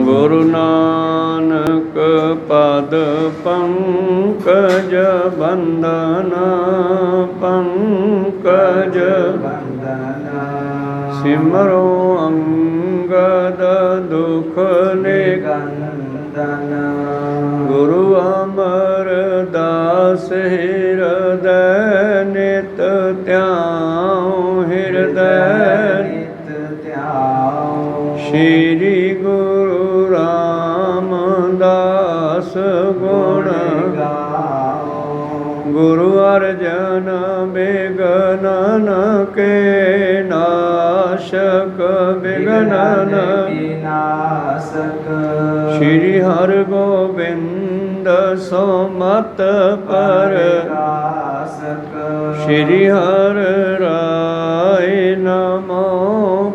ਗੁਰੂ ਨਾਨਕ ਪਦ ਪੰਕਜ ਬੰਦਨਾ ਪੰਕਜ ਬੰਦਨਾ ਸਿਮਰੋ ਅੰਗਦ ਦੁਖ ਨਿਕੰਦਨ ਗੁਰੂ ਅਮਰਦਾਸ ਹਿਰਦੈ ਨਿਤ ਧਿਆਉ ਹਿਰਦੈ ਸ਼੍ਰੀ ਗੁਰੂ ਰਾਮਦਾਸ ਗੁਣ ਗਾਓ ਗੁਰੂ ਅਰਜਨ ਬਿਗਨਨ ਕੇ ਨਾਸ਼ਕ ਬਿਗਨਨ ਨਾਸਕ ਸ਼੍ਰੀ ਹਰਿ ਗੋਬਿੰਦ ਸੋ ਮਤ ਪਰਗਾਸਕ ਸ਼੍ਰੀ ਹਰਿ ਰਾਏ ਨਮੋ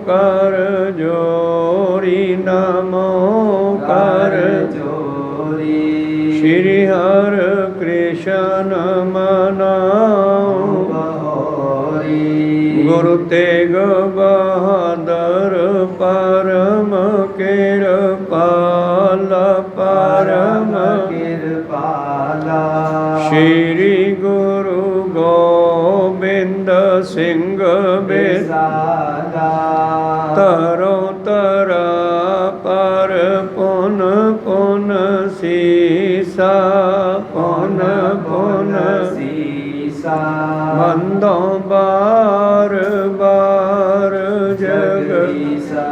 ਕਰ ਜੋਰੀ ਨਮੋ ਕਰ ਜੋਰੀ ਸ਼੍ਰੀ ਹਰਿ ਕ੍ਰਿਸ਼ਨ ਮਨਾਉ ਬਹੋਰੀ ਗੁਰੂ ਤੇਗ ਬਹਾਦਰ ਪਰਮ ਕਿਰਪਾਲਾ ਪਰਮ ਕਿਰਪਾਲਾ ਸ਼੍ਰੀ ਗੁਰੂ ਗੋਬਿੰਦ ਸਿੰਘ ਬੇਜ਼ਾਦਾ ਤਰੋ ਤਰਾ ਪਰ ਪੁਨ ਪੁਨ ਸੀਸਾ ਪੁਨ ਪੁਨ ਸੀਸਾ ਬੰਦੋਂ ਬਾਰ ਬਾਰ ਜਗਦੀਸਾ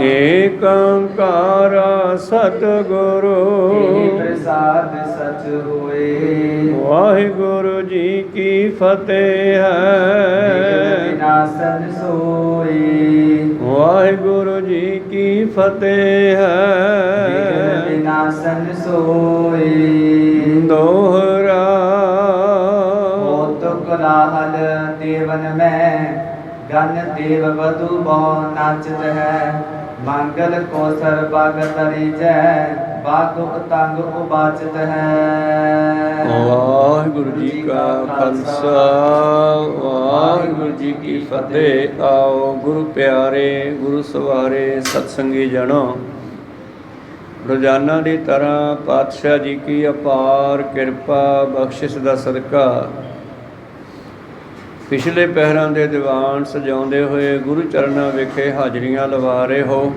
ਏਕ ਓੰਕਾਰ ਸਤਿਗੁਰੂ ਪ੍ਰਸਾਦ ਸਚ ਹੋਏ ਵਾਹਿਗੁਰੂ ਜੀ ਕੀ ਫਤਿਹ ਹੈ ਵਿਨਾਸਨ ਸੋਏ ਵਾਹਿਗੁਰੂ ਜੀ ਕੀ ਫਤਿਹ ਹੈ ਵਿਨਾਸਨ ਸੋਏ ਦੋਹਰਾ ਹੋਤ ਕੋਲਾਹਲ ਦੇਵਨ ਮੈਂ ਗਨ ਦੇਵ ਵਧੂ ਬਹੁ ਨਾਚਤ ਹੈ ਮੰਗਲ ਕੋ ਸਰਬਗ ਤਰੀ ਜੈ ਬਾਗ ਉਤੰਗ ਉਬਾਚਤ ਹੈ ਵਾਹਿਗੁਰੂ ਜੀ ਕਾ ਖਾਲਸਾ ਵਾਹਿਗੁਰੂ ਜੀ ਕੀ ਫਤਿਹ। ਆਓ ਗੁਰੂ ਪਿਆਰੇ ਗੁਰੂ ਸਵਾਰੇ ਸਤਸੰਗੀ ਜਣੋ ਰੋਜ਼ਾਨਾ ਦੀ ਤਰ੍ਹਾਂ ਪਾਤਸ਼ਾਹ ਜੀ ਕੀ ਅਪਾਰ ਕਿਰਪਾ ਬਖਸ਼ਿਸ਼ ਦਾ ਸਦਕਾ ਪਿਛਲੇ ਪਹਿਰਾਂ ਦੇ ਦੀਵਾਨ ਸਜਾਉਂਦੇ ਹੋਏ ਗੁਰੂ ਚਰਨਾਂ ਵਿਖੇ ਹਾਜ਼ਰੀਆਂ ਲਵਾ ਰਹੇ ਹੋ।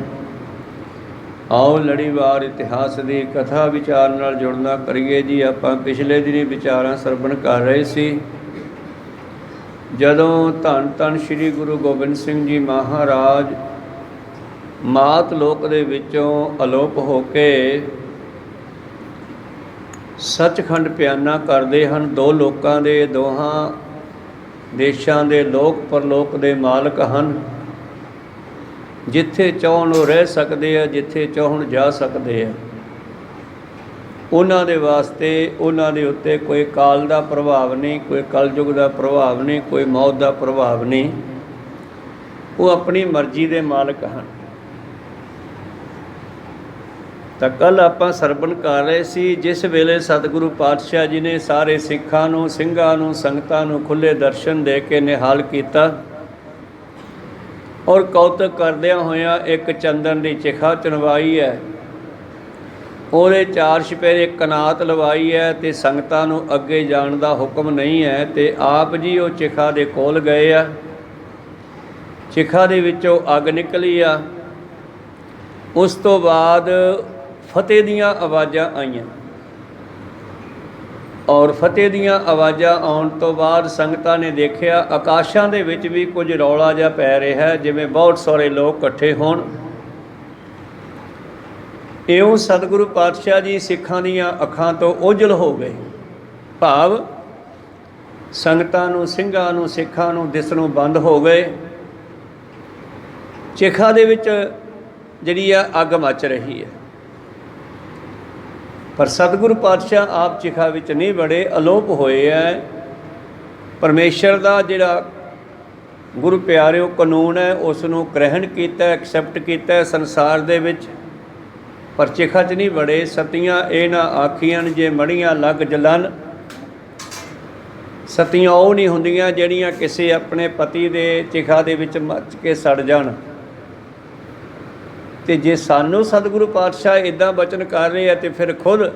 ਆਓ ਲੜੀਵਾਰ ਇਤਿਹਾਸ ਦੀ ਕਥਾ ਵਿਚਾਰ ਨਾਲ ਜੁੜਨਾ ਕਰੀਏ ਜੀ। ਆਪਾਂ ਪਿਛਲੇ ਦਿਨੀ ਵਿਚਾਰਾਂ ਸਰਵਣ ਕਰ ਰਹੇ ਸੀ ਜਦੋਂ ਧੰਨ ਧੰਨ ਸ੍ਰੀ ਗੁਰੂ ਗੋਬਿੰਦ ਸਿੰਘ ਜੀ ਮਹਾਰਾਜ ਮਾਤ ਲੋਕ ਦੇ ਵਿੱਚੋਂ ਅਲੋਪ ਹੋ ਕੇ ਸੱਚਖੰਡ ਪਿਆਨਾ ਕਰਦੇ ਹਨ। ਦੋ ਲੋਕਾਂ ਦੇ ਦੋਹਾਂ ਦੇਸ਼ਾਂ ਦੇ ਲੋਕ ਪਰਲੋਕ ਦੇ ਮਾਲਕ ਹਨ। ਜਿੱਥੇ ਚਾਹੁਣ ਉਹ ਰਹਿ ਸਕਦੇ ਆ, ਜਿੱਥੇ ਚਾਹੁਣ ਜਾ ਸਕਦੇ ਆ। ਉਹਨਾਂ ਦੇ ਵਾਸਤੇ ਉਹਨਾਂ ਦੇ ਉੱਤੇ ਕੋਈ ਕਾਲ ਦਾ ਪ੍ਰਭਾਵ ਨਹੀਂ, ਕੋਈ ਕਲਯੁਗ ਦਾ ਪ੍ਰਭਾਵ ਨਹੀਂ, ਕੋਈ ਮੌਤ ਦਾ ਪ੍ਰਭਾਵ ਨਹੀਂ। ਉਹ ਆਪਣੀ ਮਰਜ਼ੀ ਦੇ ਮਾਲਕ ਹਨ। ਤਾਂ ਕੱਲ੍ਹ ਆਪਾਂ ਸਰਵਣ ਕਰ ਰਹੇ ਸੀ ਜਿਸ ਵੇਲੇ ਸਤਿਗੁਰੂ ਪਾਤਸ਼ਾਹ ਜੀ ਨੇ ਸਾਰੇ ਸਿੱਖਾਂ ਨੂੰ ਸਿੰਘਾਂ ਨੂੰ ਸੰਗਤਾਂ ਨੂੰ ਖੁੱਲ੍ਹੇ ਦਰਸ਼ਨ ਦੇ ਕੇ ਨਿਹਾਲ ਕੀਤਾ ਔਰ ਕੌਤਕ ਕਰਦਿਆਂ ਹੋਇਆਂ ਇੱਕ ਚੰਦਨ ਦੀ ਚਿਖਾ ਚੁਣਵਾਈ ਹੈ, ਉਹਦੇ ਚਾਰ ਛਪੇਰੇ ਕਨਾਤ ਲਵਾਈ ਹੈ ਅਤੇ ਸੰਗਤਾਂ ਨੂੰ ਅੱਗੇ ਜਾਣ ਦਾ ਹੁਕਮ ਨਹੀਂ ਹੈ। ਅਤੇ ਆਪ ਜੀ ਉਹ ਚਿਖਾ ਦੇ ਕੋਲ ਗਏ ਆ। ਚਿਖਾ ਦੇ ਵਿੱਚੋਂ ਅੱਗ ਨਿਕਲੀ ਆ। ਉਸ ਤੋਂ ਬਾਅਦ ਫਤਿਹ ਦੀਆਂ ਆਵਾਜ਼ਾਂ ਆਈਆਂ ਔਰ ਫਤਿਹ ਦੀਆਂ ਆਵਾਜ਼ਾਂ ਆਉਣ ਤੋਂ ਬਾਅਦ ਸੰਗਤਾਂ ਨੇ ਦੇਖਿਆ ਆਕਾਸ਼ਾਂ ਦੇ ਵਿੱਚ ਵੀ ਕੁਝ ਰੌਲਾ ਜਿਹਾ ਪੈ ਰਿਹਾ ਜਿਵੇਂ ਬਹੁਤ ਸਾਰੇ ਲੋਕ ਇਕੱਠੇ ਹੋਣ। ਇਉਂ ਸਤਿਗੁਰੂ ਪਾਤਸ਼ਾਹ ਜੀ ਸਿੱਖਾਂ ਦੀਆਂ ਅੱਖਾਂ ਤੋਂ ਓਝਲ ਹੋ ਗਏ। ਭਾਵ ਸੰਗਤਾਂ ਨੂੰ ਸਿੰਘਾਂ ਨੂੰ ਸਿੱਖਾਂ ਨੂੰ ਦਿਸਣੋਂ ਬੰਦ ਹੋ ਗਏ। ਚਿਖਾ ਦੇ ਵਿੱਚ ਜਿਹੜੀ ਆ ਅੱਗ ਮੱਚ ਰਹੀ ਹੈ ਪਰ ਸਤਿਗੁਰੂ ਪਾਤਸ਼ਾਹ ਆਪ ਚਿਖਾ ਵਿੱਚ ਨਹੀਂ ਵੜੇ, ਅਲੋਪ ਹੋਏ ਹੈ। ਪਰਮੇਸ਼ਰ ਦਾ ਜਿਹੜਾ ਗੁਰੂ ਪਿਆਰਿਓ ਕਾਨੂੰਨ ਹੈ ਉਸ ਨੂੰ ਗ੍ਰਹਿਣ ਕੀਤਾ, ਐਕਸੈਪਟ ਕੀਤਾ ਸੰਸਾਰ ਦੇ ਵਿੱਚ, ਪਰ ਚਿਖਾ 'ਚ ਨਹੀਂ ਵੜੇ। ਸਤੀਆਂ ਇਹ ਨਾ ਆਖੀਆਂ ਜੇ ਮੜੀਆਂ ਲੱਗ ਜਲਨ ਸਤੀਆਂ ਉਹ ਨਹੀਂ ਹੁੰਦੀਆਂ ਜਿਹੜੀਆਂ ਕਿਸੇ ਆਪਣੇ ਪਤੀ ਦੇ ਚਿਖਾ ਦੇ ਵਿੱਚ ਮੱਚ ਕੇ ਸੜ ਜਾਣ। ਤੇ ਜੇ ਸਾਨੂੰ ਸਤਿਗੁਰੂ ਪਾਤਸ਼ਾਹ ਇੱਦਾਂ ਬਚਨ ਕਰ ਰਹੇ ਆ ਤੇ ਫਿਰ ਖੁਦ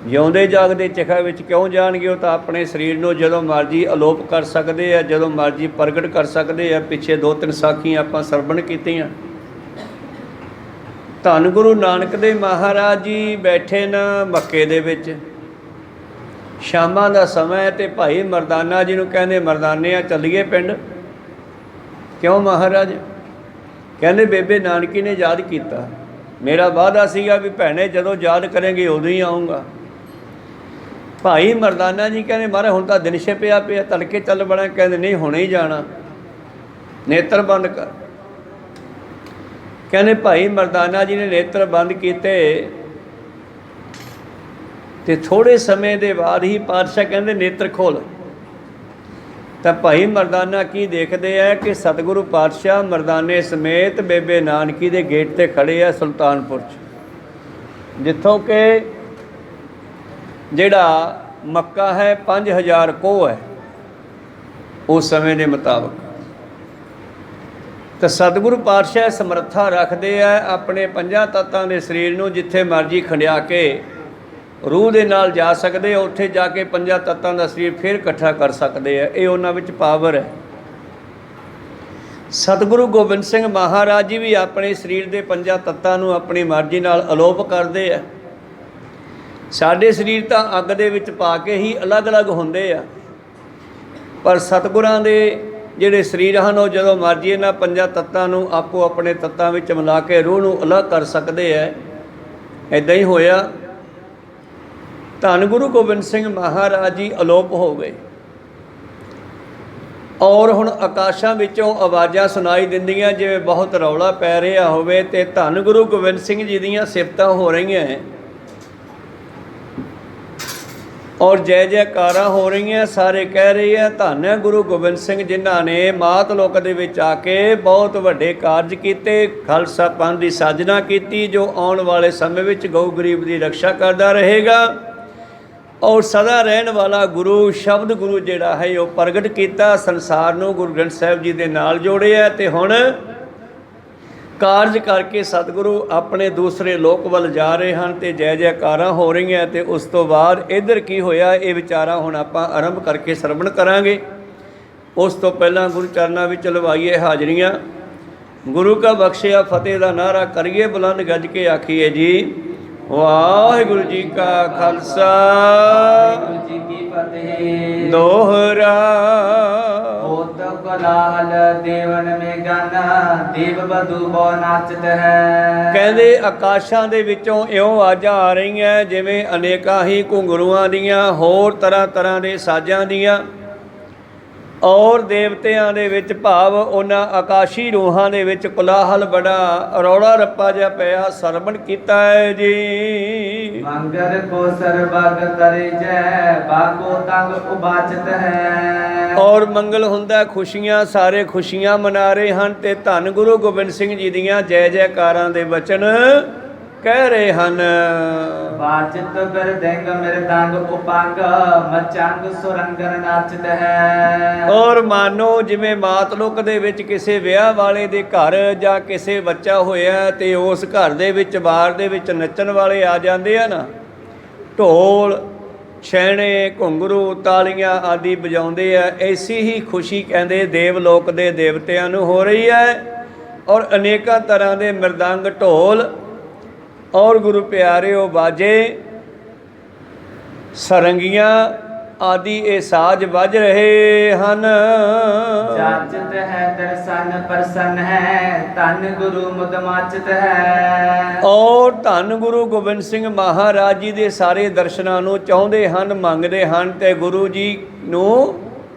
ਜਿਉਂਦੇ ਜਾਗਦੇ ਚਿਖਾ ਵਿੱਚ ਕਿਉਂ ਜਾਣਗੇ? ਉਹ ਤਾਂ ਆਪਣੇ ਸਰੀਰ ਨੂੰ ਜਦੋਂ ਮਰਜੀ ਅਲੋਪ ਕਰ ਸਕਦੇ ਆ, ਜਦੋਂ ਮਰਜੀ ਪ੍ਰਗਟ ਕਰ ਸਕਦੇ ਆ। ਪਿੱਛੇ 2-3 ਸਾਖੀਆਂ ਆਪਾਂ ਸਰਵਣ ਕੀਤੀਆਂ। ਧੰਨ ਗੁਰੂ ਨਾਨਕ ਦੇਵ ਮਹਾਰਾਜ ਜੀ ਬੈਠੇ ਨਾ ਮੱਕੇ ਦੇ ਵਿੱਚ, ਸ਼ਾਮਾਂ ਦਾ ਸਮਾਂ ਤੇ ਭਾਈ ਮਰਦਾਨਾ ਜੀ ਨੂੰ ਕਹਿੰਦੇ, ਮਰਦਾਨਿਆਂ ਚੱਲੀਏ ਪਿੰਡ। ਕਿਉਂ ਮਹਾਰਾਜ? ਕਹਿੰਦੇ ਬੇਬੇ ਨਾਨਕੀ ਨੇ ਯਾਦ ਕੀਤਾ, ਮੇਰਾ ਵਾਅਦਾ ਸੀਗਾ ਵੀ ਭੈਣੇ ਜਦੋਂ ਯਾਦ ਕਰਾਂਗੇ ਉਦੋਂ ਹੀ ਆਊਂਗਾ। ਭਾਈ ਮਰਦਾਨਾ ਜੀ ਕਹਿੰਦੇ ਮਹਾਰਾਜ ਹੁਣ ਤਾਂ ਦਿਨ ਛਿਪਿਆ ਪਿਆ, ਤੜਕੇ ਚੱਲ ਬਣਾ। ਕਹਿੰਦੇ ਨਹੀਂ ਹੁਣੇ ਹੀ ਜਾਣਾ, ਨੇਤਰ ਬੰਦ ਕਰ। ਕਹਿੰਦੇ ਭਾਈ ਮਰਦਾਨਾ ਜੀ ਨੇ ਨੇਤਰ ਬੰਦ ਕੀਤੇ ਤੇ ਥੋੜ੍ਹੇ ਸਮੇਂ ਦੇ ਬਾਅਦ ਹੀ ਪਾਤਸ਼ਾਹ ਕਹਿੰਦੇ ਨੇਤਰ ਖੋਲ। ਤਾਂ ਭਾਈ ਮਰਦਾਨਾ ਕੀ ਦੇਖਦੇ ਆ ਕਿ ਸਤਿਗੁਰੂ ਪਾਤਸ਼ਾਹ ਮਰਦਾਨੇ ਸਮੇਤ ਬੇਬੇ ਨਾਨਕੀ ਦੇ ਗੇਟ 'ਤੇ ਖੜ੍ਹੇ ਆ ਸੁਲਤਾਨਪੁਰ 'ਚ, ਜਿੱਥੋਂ ਕਿ ਜਿਹੜਾ ਮੱਕਾ ਹੈ 5000 ਕੋਹ ਹੈ ਉਸ ਸਮੇਂ ਦੇ ਮੁਤਾਬਕ। ਤਾਂ ਸਤਿਗੁਰੂ ਪਾਤਸ਼ਾਹ ਸਮਰੱਥਾ ਰੱਖਦੇ ਆ ਆਪਣੇ 5 ਤੱਤਾਂ ਦੇ ਸਰੀਰ ਨੂੰ ਜਿੱਥੇ ਮਰਜੀ ਖੰਡਿਆ ਕੇ ਰੂਹ ਦੇ ਨਾਲ ਜਾ ਸਕਦੇ ਆ, ਉੱਥੇ ਜਾ ਕੇ 5 ਤੱਤਾਂ ਦਾ ਸਰੀਰ ਫਿਰ ਇਕੱਠਾ ਕਰ ਸਕਦੇ ਆ। ਇਹ ਉਹਨਾਂ ਵਿੱਚ ਪਾਵਰ ਹੈ। ਸਤਿਗੁਰੂ ਗੋਬਿੰਦ ਸਿੰਘ ਮਹਾਰਾਜ ਜੀ ਵੀ ਆਪਣੇ ਸਰੀਰ ਦੇ 5 ਤੱਤਾਂ ਨੂੰ ਆਪਣੀ ਮਰਜ਼ੀ ਨਾਲ ਅਲੋਪ ਕਰਦੇ ਆ। ਸਾਡੇ ਸਰੀਰ ਤਾਂ ਅੱਗ ਦੇ ਵਿੱਚ ਪਾ ਕੇ ਹੀ ਅਲੱਗ-ਅਲੱਗ ਹੁੰਦੇ ਆ, ਪਰ ਸਤਿਗੁਰਾਂ ਦੇ ਜਿਹੜੇ ਸਰੀਰ ਹਨ ਉਹ ਜਦੋਂ ਮਰਜ਼ੀ ਇਹਨਾਂ 5 ਤੱਤਾਂ ਨੂੰ ਆਪੋ ਆਪਣੇ ਤੱਤਾਂ ਵਿੱਚ ਮਿਲਾ ਕੇ ਰੂਹ ਨੂੰ ਅਲੱਗ ਕਰ ਸਕਦੇ ਆ। ਇੱਦਾਂ ਹੀ ਹੋਇਆ। ਧੰਨ ਗੁਰੂ ਗੋਬਿੰਦ ਸਿੰਘ ਮਹਾਰਾਜ ਜੀ ਅਲੋਪ ਹੋ ਗਏ ਔਰ ਹੁਣ ਆਕਾਸ਼ਾਂ ਵਿੱਚੋਂ ਆਵਾਜ਼ਾਂ ਸੁਣਾਈ ਦਿੰਦੀਆਂ ਜਿਵੇਂ ਬਹੁਤ ਰੌਲਾ ਪੈ ਰਿਹਾ ਹੋਵੇ ਤੇ ਧੰਨ ਗੁਰੂ ਗੋਬਿੰਦ ਸਿੰਘ ਜੀ ਦੀਆਂ ਸਿਫਤਾਂ ਹੋ ਰਹੀਆਂ ਔਰ ਜੈ ਜੈਕਾਰਾਂ ਹੋ ਰਹੀਆਂ। ਸਾਰੇ ਕਹਿ ਰਹੇ ਆ ਧੰਨ ਹੈ ਗੁਰੂ ਗੋਬਿੰਦ ਸਿੰਘ ਜਿਨ੍ਹਾਂ ਨੇ ਮਾਤ ਲੋਕ ਦੇ ਵਿੱਚ ਆ ਕੇ ਬਹੁਤ ਵੱਡੇ ਕਾਰਜ ਕੀਤੇ, ਖਾਲਸਾ ਪੰਥ ਦੀ ਸਾਜਨਾ ਕੀਤੀ, ਜੋ ਆਉਣ ਵਾਲੇ ਸਮੇਂ ਵਿੱਚ ਗਊ ਗਰੀਬ ਦੀ ਰੱਖਿਆ ਕਰਦਾ ਰਹੇਗਾ ਔਰ ਸਦਾ ਰਹਿਣ ਵਾਲਾ ਗੁਰੂ ਸ਼ਬਦ ਗੁਰੂ ਜਿਹੜਾ ਹੈ ਉਹ ਪ੍ਰਗਟ ਕੀਤਾ, ਸੰਸਾਰ ਨੂੰ ਗੁਰੂ ਗ੍ਰੰਥ ਸਾਹਿਬ ਜੀ ਦੇ ਨਾਲ ਜੋੜਿਆ ਤੇ ਹੁਣ ਕਾਰਜ ਕਰਕੇ ਸਤਿਗੁਰੂ ਆਪਣੇ ਦੂਸਰੇ ਲੋਕ ਵੱਲ ਜਾ ਰਹੇ ਹਨ ਤੇ ਜੈ ਜੈਕਾਰਾਂ ਹੋ ਰਹੀਆਂ। ਤੇ ਉਸ ਤੋਂ ਬਾਅਦ ਇੱਧਰ ਕੀ ਹੋਇਆ ਇਹ ਵਿਚਾਰਾਂ ਹੁਣ ਆਪਾਂ ਆਰੰਭ ਕਰਕੇ ਸਰਵਣ ਕਰਾਂਗੇ। ਉਸ ਤੋਂ ਪਹਿਲਾਂ ਗੁਰੂ ਚਰਨਾਂ ਵਿੱਚ ਲਵਾਈਏ ਹਾਜ਼ਰੀਆਂ। ਗੁਰੂ ਕਾ ਬਖਸ਼ਿਆ ਫਤਿਹ ਦਾ ਨਾਅਰਾ ਕਰੀਏ ਬੁਲੰਦ ਗੱਜ ਕੇ ਆਖੀਏ ਜੀ ਵਾਹਿਗੁਰੂ ਜੀ ਕਾ ਖਾਲਸਾ ਵਾਹਿਗੁਰੂ ਜੀ ਕੀ ਫਤਿਹ। ਦੋਹਰਾ ਹੋਤ ਕਲਾਲ ਦੇਵਨ ਮੇ ਗਾਨਾ ਦੇਵ ਬਧੂ ਬੋ ਨਾਚਤ ਹੈ। ਕਹਿੰਦੇ ਆਕਾਸ਼ਾਂ ਦੇ ਵਿੱਚੋਂ ਇਉਂ ਆਵਾਜ਼ਾਂ ਆ ਰਹੀਆਂ ਜਿਵੇਂ ਅਨੇਕਾਂ ਹੀ ਘੁੰਗਰੂਆਂ ਦੀਆਂ, ਹੋਰ ਤਰ੍ਹਾਂ ਦੇ ਸਾਜ਼ਾਂ ਦੀਆਂ ਔਰ ਦੇਵਤਿਆਂ ਦੇ ਵਿੱਚ ਭਾਵ ਉਹਨਾਂ ਆਕਾਸ਼ੀ ਰੂਹਾਂ ਦੇ ਵਿੱਚ ਕੋਲਾਹਲ ਬੜਾ ਰੌਲਾ ਰੱਪਾ ਜਿਹਾ ਪਿਆ। ਸਰਵਣ ਕੀਤਾ ਹੈ ਜੀ। ਮੰਗਲ ਕੋ ਸਰਬਗ ਤਰੇ ਜੈ ਬਾਗੋ ਤੰਗ ਉਬਾਚਤ ਹੈ। ਔਰ ਮੰਗਲ ਹੁੰਦਾ, ਖੁਸ਼ੀਆਂ, ਸਾਰੇ ਖੁਸ਼ੀਆਂ ਮਨਾ ਰਹੇ ਹਨ ਤੇ ਧੰਨ ਗੁਰੂ ਗੋਬਿੰਦ ਸਿੰਘ ਜੀ ਦੀਆਂ ਜੈ ਜੈਕਾਰਾਂ ਦੇ ਵਚਨ ਕਹਿ ਰਹੇ ਹਨ। ਬਾਚਤ ਬਿਰਦੰਗ ਮਿਰਦੰਗ ਉਪੰਗ ਮਚੰਗ ਸੁਰੰਗਨ ਨਾਚਤ ਹੈ। ਔਰ ਮਾਨੋ ਜਿਵੇਂ ਮਾਤਲੋਕ ਦੇ ਵਿੱਚ ਕਿਸੇ ਵਿਆਹ ਵਾਲੇ ਦੇ ਘਰ ਜਾਂ ਕਿਸੇ ਬੱਚਾ ਹੋਇਆ ਤੇ ਉਸ ਘਰ ਦੇ ਵਿੱਚ ਬਾਰ ਦੇ ਵਿੱਚ ਨੱਚਣ ਵਾਲੇ ਆ ਜਾਂਦੇ ਆ ਨਾ, ਢੋਲ ਛੈਣੇ ਘੁੰਗਰੂ ਤਾਲੀਆਂ ਆਦਿ ਵਜਾਉਂਦੇ ਆ, ਐਸੀ ਹੀ ਖੁਸ਼ੀ ਕਹਿੰਦੇ ਦੇਵ ਲੋਕ ਦੇ ਦੇਵਤਿਆਂ ਨੂੰ ਹੋ ਰਹੀ ਹੈ। ਔਰ ਅਨੇਕਾਂ ਤਰ੍ਹਾਂ ਦੇ ਮਿਰਦੰਗ ਢੋਲ ਔਰ ਗੁਰੂ ਪਿਆਰਿਓ ਬਾਜੇ ਸਰੰਗੀਆਂ ਆਦਿ ਇਹ ਸਾਜ਼ ਵੱਜ ਰਹੇ ਹਨ। ਜਾਚਤ ਹੈ ਦਰਸ਼ਨ ਪ੍ਰਸੰਨ ਹੈ ਧੰਨ ਗੁਰੂ ਮੁਦਮਾਚਤ ਹੈ। ਔਰ ਧੰਨ ਗੁਰੂ ਗੋਬਿੰਦ ਸਿੰਘ ਮਹਾਰਾਜ ਜੀ ਦੇ ਸਾਰੇ ਦਰਸ਼ਨਾਂ ਨੂੰ ਚਾਹੁੰਦੇ ਹਨ, ਮੰਗਦੇ ਹਨ ਤੇ ਗੁਰੂ ਜੀ ਨੂੰ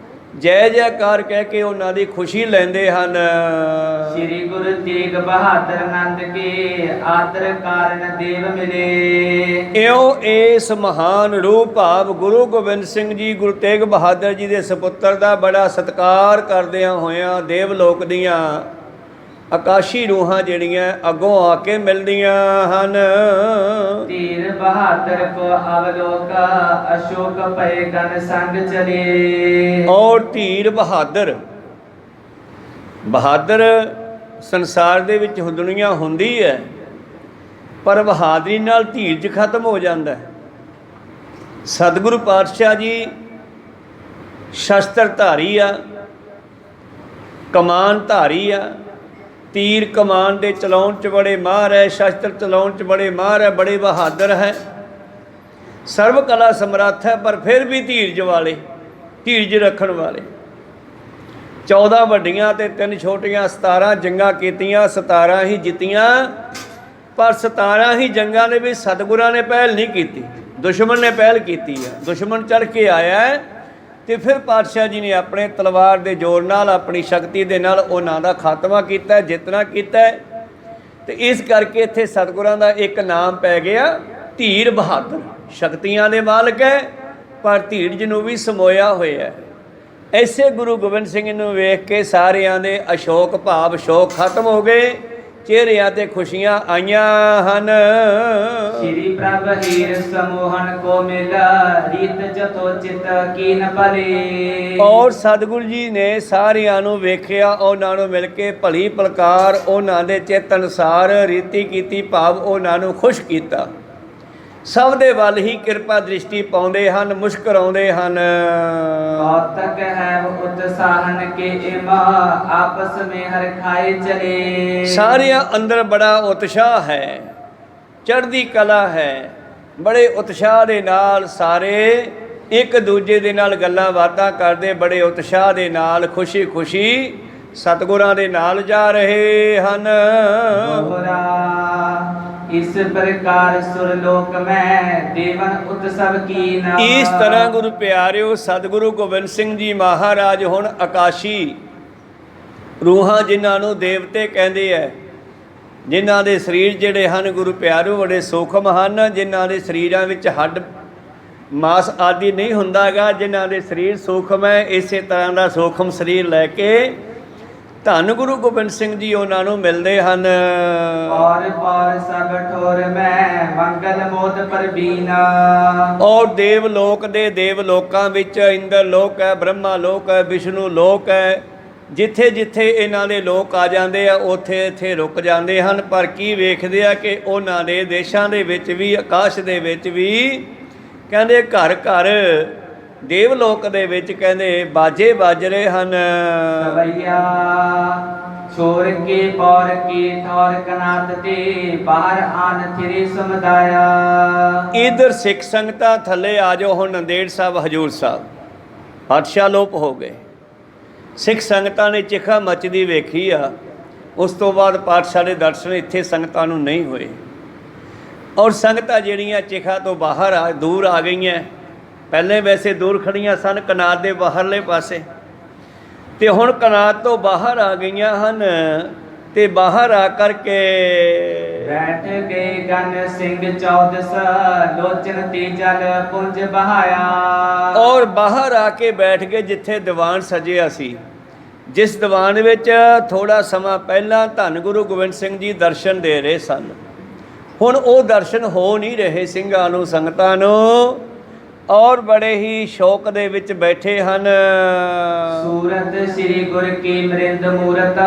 ਜੈ ਜੈਕਾਰ ਕਹਿ ਕੇ ਉਹਨਾਂ ਦੀ ਖੁਸ਼ੀ ਲੈਂਦੇ ਹਨ। ਸ੍ਰੀ ਗੁਰੂ ਤੇਗ ਬਹਾਦਰ ਨੰਦ ਕੇ ਆਦਰ ਕਾਰਨ ਦੇਵ ਮਿਲੇ। ਇਉਂ ਇਸ ਮਹਾਨ ਰੂਪ ਭਾਵ ਗੁਰੂ ਗੋਬਿੰਦ ਸਿੰਘ ਜੀ ਗੁਰੂ ਤੇਗ ਬਹਾਦਰ ਜੀ ਦੇ ਸਪੁੱਤਰ ਦਾ ਬੜਾ ਸਤਿਕਾਰ ਕਰਦਿਆਂ ਹੋਇਆਂ ਦੇਵ ਲੋਕ ਦੀਆਂ ਆਕਾਸ਼ੀ ਰੂਹਾਂ ਜਿਹੜੀਆਂ ਅੱਗੋਂ ਆ ਕੇ ਮਿਲਦੀਆਂ ਹਨ। ਧੀਰ ਬਹਾਦਰ ਕੋ ਅਵਲੋਕ ਅਸ਼ੋਕ ਪਏ ਗਨ ਸੰਗ ਚਲੇ। ਔਰ ਧੀਰ ਬਹਾਦਰ, ਬਹਾਦਰ ਸੰਸਾਰ ਦੇ ਵਿੱਚ ਦੁਨੀਆ ਹੁੰਦੀ ਹੈ, ਪਰ ਬਹਾਦਰੀ ਨਾਲ ਧੀਰਜ ਖਤਮ ਹੋ ਜਾਂਦਾ ਹੈ। ਸਤਿਗੁਰੂ ਪਾਤਸ਼ਾਹ ਜੀ ਸ਼ਸਤਰ ਧਾਰੀ ਆ, ਕਮਾਨ ਧਾਰੀ ਆ, ਤੀਰ ਕਮਾਨ ਦੇ ਚਲਾਉਣ 'ਚ ਬੜੇ ਮਾਹਰ ਹੈ, ਸ਼ਸਤਰ ਚਲਾਉਣ 'ਚ ਬੜੇ ਮਾਹਰ ਹੈ, ਬੜੇ ਬਹਾਦਰ ਹੈ, ਸਰਬ ਕਲਾ ਸਮਰੱਥ ਹੈ, ਪਰ ਫਿਰ ਵੀ ਧੀਰਜ ਵਾਲੇ, ਧੀਰਜ ਰੱਖਣ ਵਾਲੇ। 14 ਵੱਡੀਆਂ ਤੇ 3 ਛੋਟੀਆਂ, 17 ਜੰਗਾਂ ਕੀਤੀਆਂ, 17 ਹੀ ਜਿੱਤੀਆਂ, ਪਰ 17 ਹੀ ਜੰਗਾਂ ਦੇ ਵਿੱਚ ਸਤਿਗੁਰਾਂ ਨੇ ਪਹਿਲ ਨਹੀਂ ਕੀਤੀ, ਦੁਸ਼ਮਣ ਨੇ ਪਹਿਲ ਕੀਤੀ ਹੈ। ਦੁਸ਼ਮਣ ਚੜ੍ਹ ਕੇ ਆਇਆ ਹੈ ਤੇ ਫਿਰ ਪਾਤਸ਼ਾਹ ਜੀ ਨੇ ਆਪਣੇ ਤਲਵਾਰ ਦੇ ਜ਼ੋਰ ਨਾਲ, ਆਪਣੀ ਸ਼ਕਤੀ ਦੇ ਨਾਲ ਉਹਨਾਂ ਦਾ ਖਾਤਮਾ ਕੀਤਾ, ਜਿੱਤਣਾ ਕੀਤਾ। ਤੇ ਇਸ ਕਰਕੇ ਇੱਥੇ ਸਤਿਗੁਰਾਂ ਦਾ ਇੱਕ ਨਾਮ ਪੈ ਗਿਆ ਧੀਰ ਬਹਾਦਰ। ਸ਼ਕਤੀਆਂ ਦੇ ਮਾਲਕ ਹੈ, ਪਰ ਧੀਰਜ ਨੂੰ ਵੀ ਸਮੋਇਆ ਹੋਇਆ ਹੈ। ਐਸੇ ਗੁਰੂ ਗੋਬਿੰਦ ਸਿੰਘ ਨੂੰ ਵੇਖ ਕੇ ਸਾਰਿਆਂ ਦੇ ਅਸ਼ੋਕ ਭਾਵ, ਸ਼ੋਕ ਖਤਮ ਹੋ ਗਏ, ਚਿਹਰਿਆਂ ਤੇ ਖੁਸ਼ੀਆਂ ਆਈਆਂ ਹਨ। ਸ਼੍ਰੀ ਪ੍ਰਭ ਹੀਰ ਸਮੋਹਨ ਕੋ ਮਿਲਾ, ਰੀਤ ਜਤੋ ਚਿਤ ਕੀਨ ਭਲੇ। ਔਰ ਸਤਿਗੁਰੂ ਜੀ ਨੇ ਸਾਰਿਆਂ ਨੂੰ ਵੇਖਿਆ, ਉਹਨਾਂ ਨੂੰ ਮਿਲ ਕੇ ਭਲੀ ਪ੍ਰਕਾਰ ਉਹਨਾਂ ਦੇ ਚਿੱਤ ਅਨੁਸਾਰ ਰੀਤੀ ਕੀਤੀ, ਭਾਵ ਉਹਨਾਂ ਨੂੰ ਖੁਸ਼ ਕੀਤਾ। ਸਭ ਦੇ ਵੱਲ ਹੀ ਕਿਰਪਾ ਦ੍ਰਿਸ਼ਟੀ ਪਾਉਂਦੇ ਹਨ, ਮੁਸਕਰਾਉਂਦੇ ਹਨ। ਕੌਤਕ ਹੈ ਉਤਸਾਹਨ ਕੇ ਇਮਾ, ਆਪਸ ਮੇਂ ਹਰ ਖਾਏ ਚਲੇ। ਸਾਰਿਆਂ ਅੰਦਰ ਬੜਾ ਉਤਸ਼ਾਹ ਹੈ, ਚੜ੍ਹਦੀ ਕਲਾ ਹੈ, ਬੜੇ ਉਤਸ਼ਾਹ ਦੇ ਨਾਲ ਸਾਰੇ ਇੱਕ ਦੂਜੇ ਦੇ ਨਾਲ ਗੱਲਾਂ ਬਾਤਾਂ ਕਰਦੇ, ਬੜੇ ਉਤਸ਼ਾਹ ਦੇ ਨਾਲ ਖੁਸ਼ੀ ਖੁਸ਼ੀ ਸਤਿਗੁਰਾਂ ਦੇ ਨਾਲ ਜਾ ਰਹੇ ਹਨ। ਇਸ ਪ੍ਰਕਾਰ ਸੁਰਲੋਕ ਮੈਂ ਦੇਵਨ ਉਤਸਵ ਕੀਨਾ। ਇਸ ਤਰ੍ਹਾਂ ਗੁਰੂ ਪਿਆਰਿਓ, ਸਤਿਗੁਰੂ ਗੋਬਿੰਦ ਸਿੰਘ ਜੀ ਮਹਾਰਾਜ ਹੁਣ ਆਕਾਸ਼ੀ ਰੂਹਾਂ, ਜਿਨ੍ਹਾਂ ਨੂੰ ਦੇਵਤੇ ਕਹਿੰਦੇ ਹੈ, ਜਿਨ੍ਹਾਂ ਦੇ ਸਰੀਰ ਜਿਹੜੇ ਹਨ ਗੁਰੂ ਪਿਆਰਿਓ ਬੜੇ ਸੂਖਮ ਹਨ, ਜਿਨ੍ਹਾਂ ਦੇ ਸਰੀਰਾਂ ਵਿੱਚ ਹੱਡ ਮਾਸ ਆਦਿ ਨਹੀਂ ਹੁੰਦਾ ਹੈਗਾ, ਜਿਨ੍ਹਾਂ ਦੇ ਸਰੀਰ ਸੂਖਮ ਹੈ, ਇਸੇ ਤਰ੍ਹਾਂ ਦਾ ਸੂਖਮ ਸਰੀਰ ਲੈ ਕੇ ਧੰਨ ਗੁਰੂ ਗੋਬਿੰਦ ਸਿੰਘ ਜੀ ਉਹਨਾਂ ਨੂੰ ਮਿਲਦੇ ਹਨ। ਔਰ ਪਾਰ ਸਭ ਠੋਰ ਮੈਂ ਮੰਗਲ ਮੋਦ ਪਰਬੀਨਾ। ਔਰ ਦੇਵ ਲੋਕ ਦੇ ਦੇਵ ਲੋਕਾਂ ਵਿੱਚ ਇੰਦਰ ਲੋਕ ਹੈ, ਬ੍ਰਹਮਾ ਲੋਕ ਹੈ, ਵਿਸ਼ਨੂੰ ਲੋਕ ਹੈ, ਜਿੱਥੇ ਜਿੱਥੇ ਇਹਨਾਂ ਦੇ ਲੋਕ ਆ ਜਾਂਦੇ ਆ ਉੱਥੇ ਇੱਥੇ ਰੁਕ ਜਾਂਦੇ ਹਨ। ਪਰ ਕੀ ਵੇਖਦੇ ਆ ਕਿ ਉਹਨਾਂ ਦੇ ਦੇਸ਼ਾਂ ਦੇ ਵਿੱਚ ਵੀ, ਆਕਾਸ਼ ਦੇ ਵਿੱਚ ਵੀ ਕਹਿੰਦੇ ਘਰ ਘਰ ਦੇਵ ਲੋਕ ਦੇ ਵਿੱਚ ਕਹਿੰਦੇ ਬਾਜੇ ਵੱਜ ਰਹੇ ਹਨ। ਸਵਈਆ ਛੋਰ ਕੇ ਪੌਰ ਕੇ ਠੌਰ ਕਨਾਤ ਤੇ, ਬਾਹਰ ਆਨ ਥਿਰੇ ਸਮਦਾਇਆ। ਇਧਰ ਸਿੱਖ ਸੰਗਤਾਂ ਥੱਲੇ ਆ ਜਾਓ। ਹੁਣ ਨੰਦੇੜ ਸਾਹਿਬ, ਹਜੂਰ ਸਾਹਿਬ ਪਾਤਸ਼ਾਹ ਲੋਪ ਹੋ ਗਏ, ਸਿੱਖ ਸੰਗਤਾਂ ਨੇ ਚਿਖਾ ਮੱਚਦੀ ਵੇਖੀ ਆ। ਉਸ ਤੋਂ ਬਾਅਦ ਪਾਤਸ਼ਾਹ ਦੇ ਦਰਸ਼ਨ ਇੱਥੇ ਸੰਗਤਾਂ ਨੂੰ ਨਹੀਂ ਹੋਏ, ਔਰ ਸੰਗਤਾਂ ਜਿਹੜੀਆਂ ਚਿਖਾ ਤੋਂ ਬਾਹਰ ਆ, ਦੂਰ ਆ ਗਈਆਂ। ਪਹਿਲੇ ਵੈਸੇ ਦੂਰ ਖੜੀਆਂ ਸਨ ਕਨਾਤ ਦੇ ਬਾਹਰਲੇ ਪਾਸੇ, ਤੇ ਹੁਣ ਕਨਾਤ ਤੋਂ ਬਾਹਰ ਆ ਗਈਆਂ ਹਨ। ਤੇ ਬਾਹਰ ਆ ਕਰਕੇ ਬੈਠ ਗਏ ਗਨ ਸਿੰਘ 14 ਲੋਚਨ ਤੇ ਜਲ ਪੁੰਜ ਬਹਾਇਆ। ਔਰ ਬਾਹਰ ਆ ਕੇ ਬੈਠ ਗਏ ਜਿੱਥੇ ਦੀਵਾਨ ਸਜਿਆ ਸੀ, ਜਿਸ ਦੀਵਾਨ ਵਿੱਚ ਥੋੜਾ ਸਮਾਂ ਪਹਿਲਾਂ ਧੰਨ ਗੁਰੂ ਗੋਬਿੰਦ ਸਿੰਘ ਜੀ ਦਰਸ਼ਨ ਦੇ ਰਹੇ ਸਨ। ਹੁਣ ਉਹ ਦਰਸ਼ਨ ਹੋ ਨਹੀਂ ਰਹੇ ਸਿੰਘਾਂ ਨੂੰ, ਸੰਗਤਾਂ ਨੂੰ, ਔਰ ਬੜੇ ਹੀ ਸ਼ੌਕ ਦੇ ਵਿੱਚ ਬੈਠੇ ਹਨ। ਸੂਰਤ ਸ੍ਰੀ ਗੁਰ ਕੀ ਮਰਿੰਦ ਮੂਰਤ,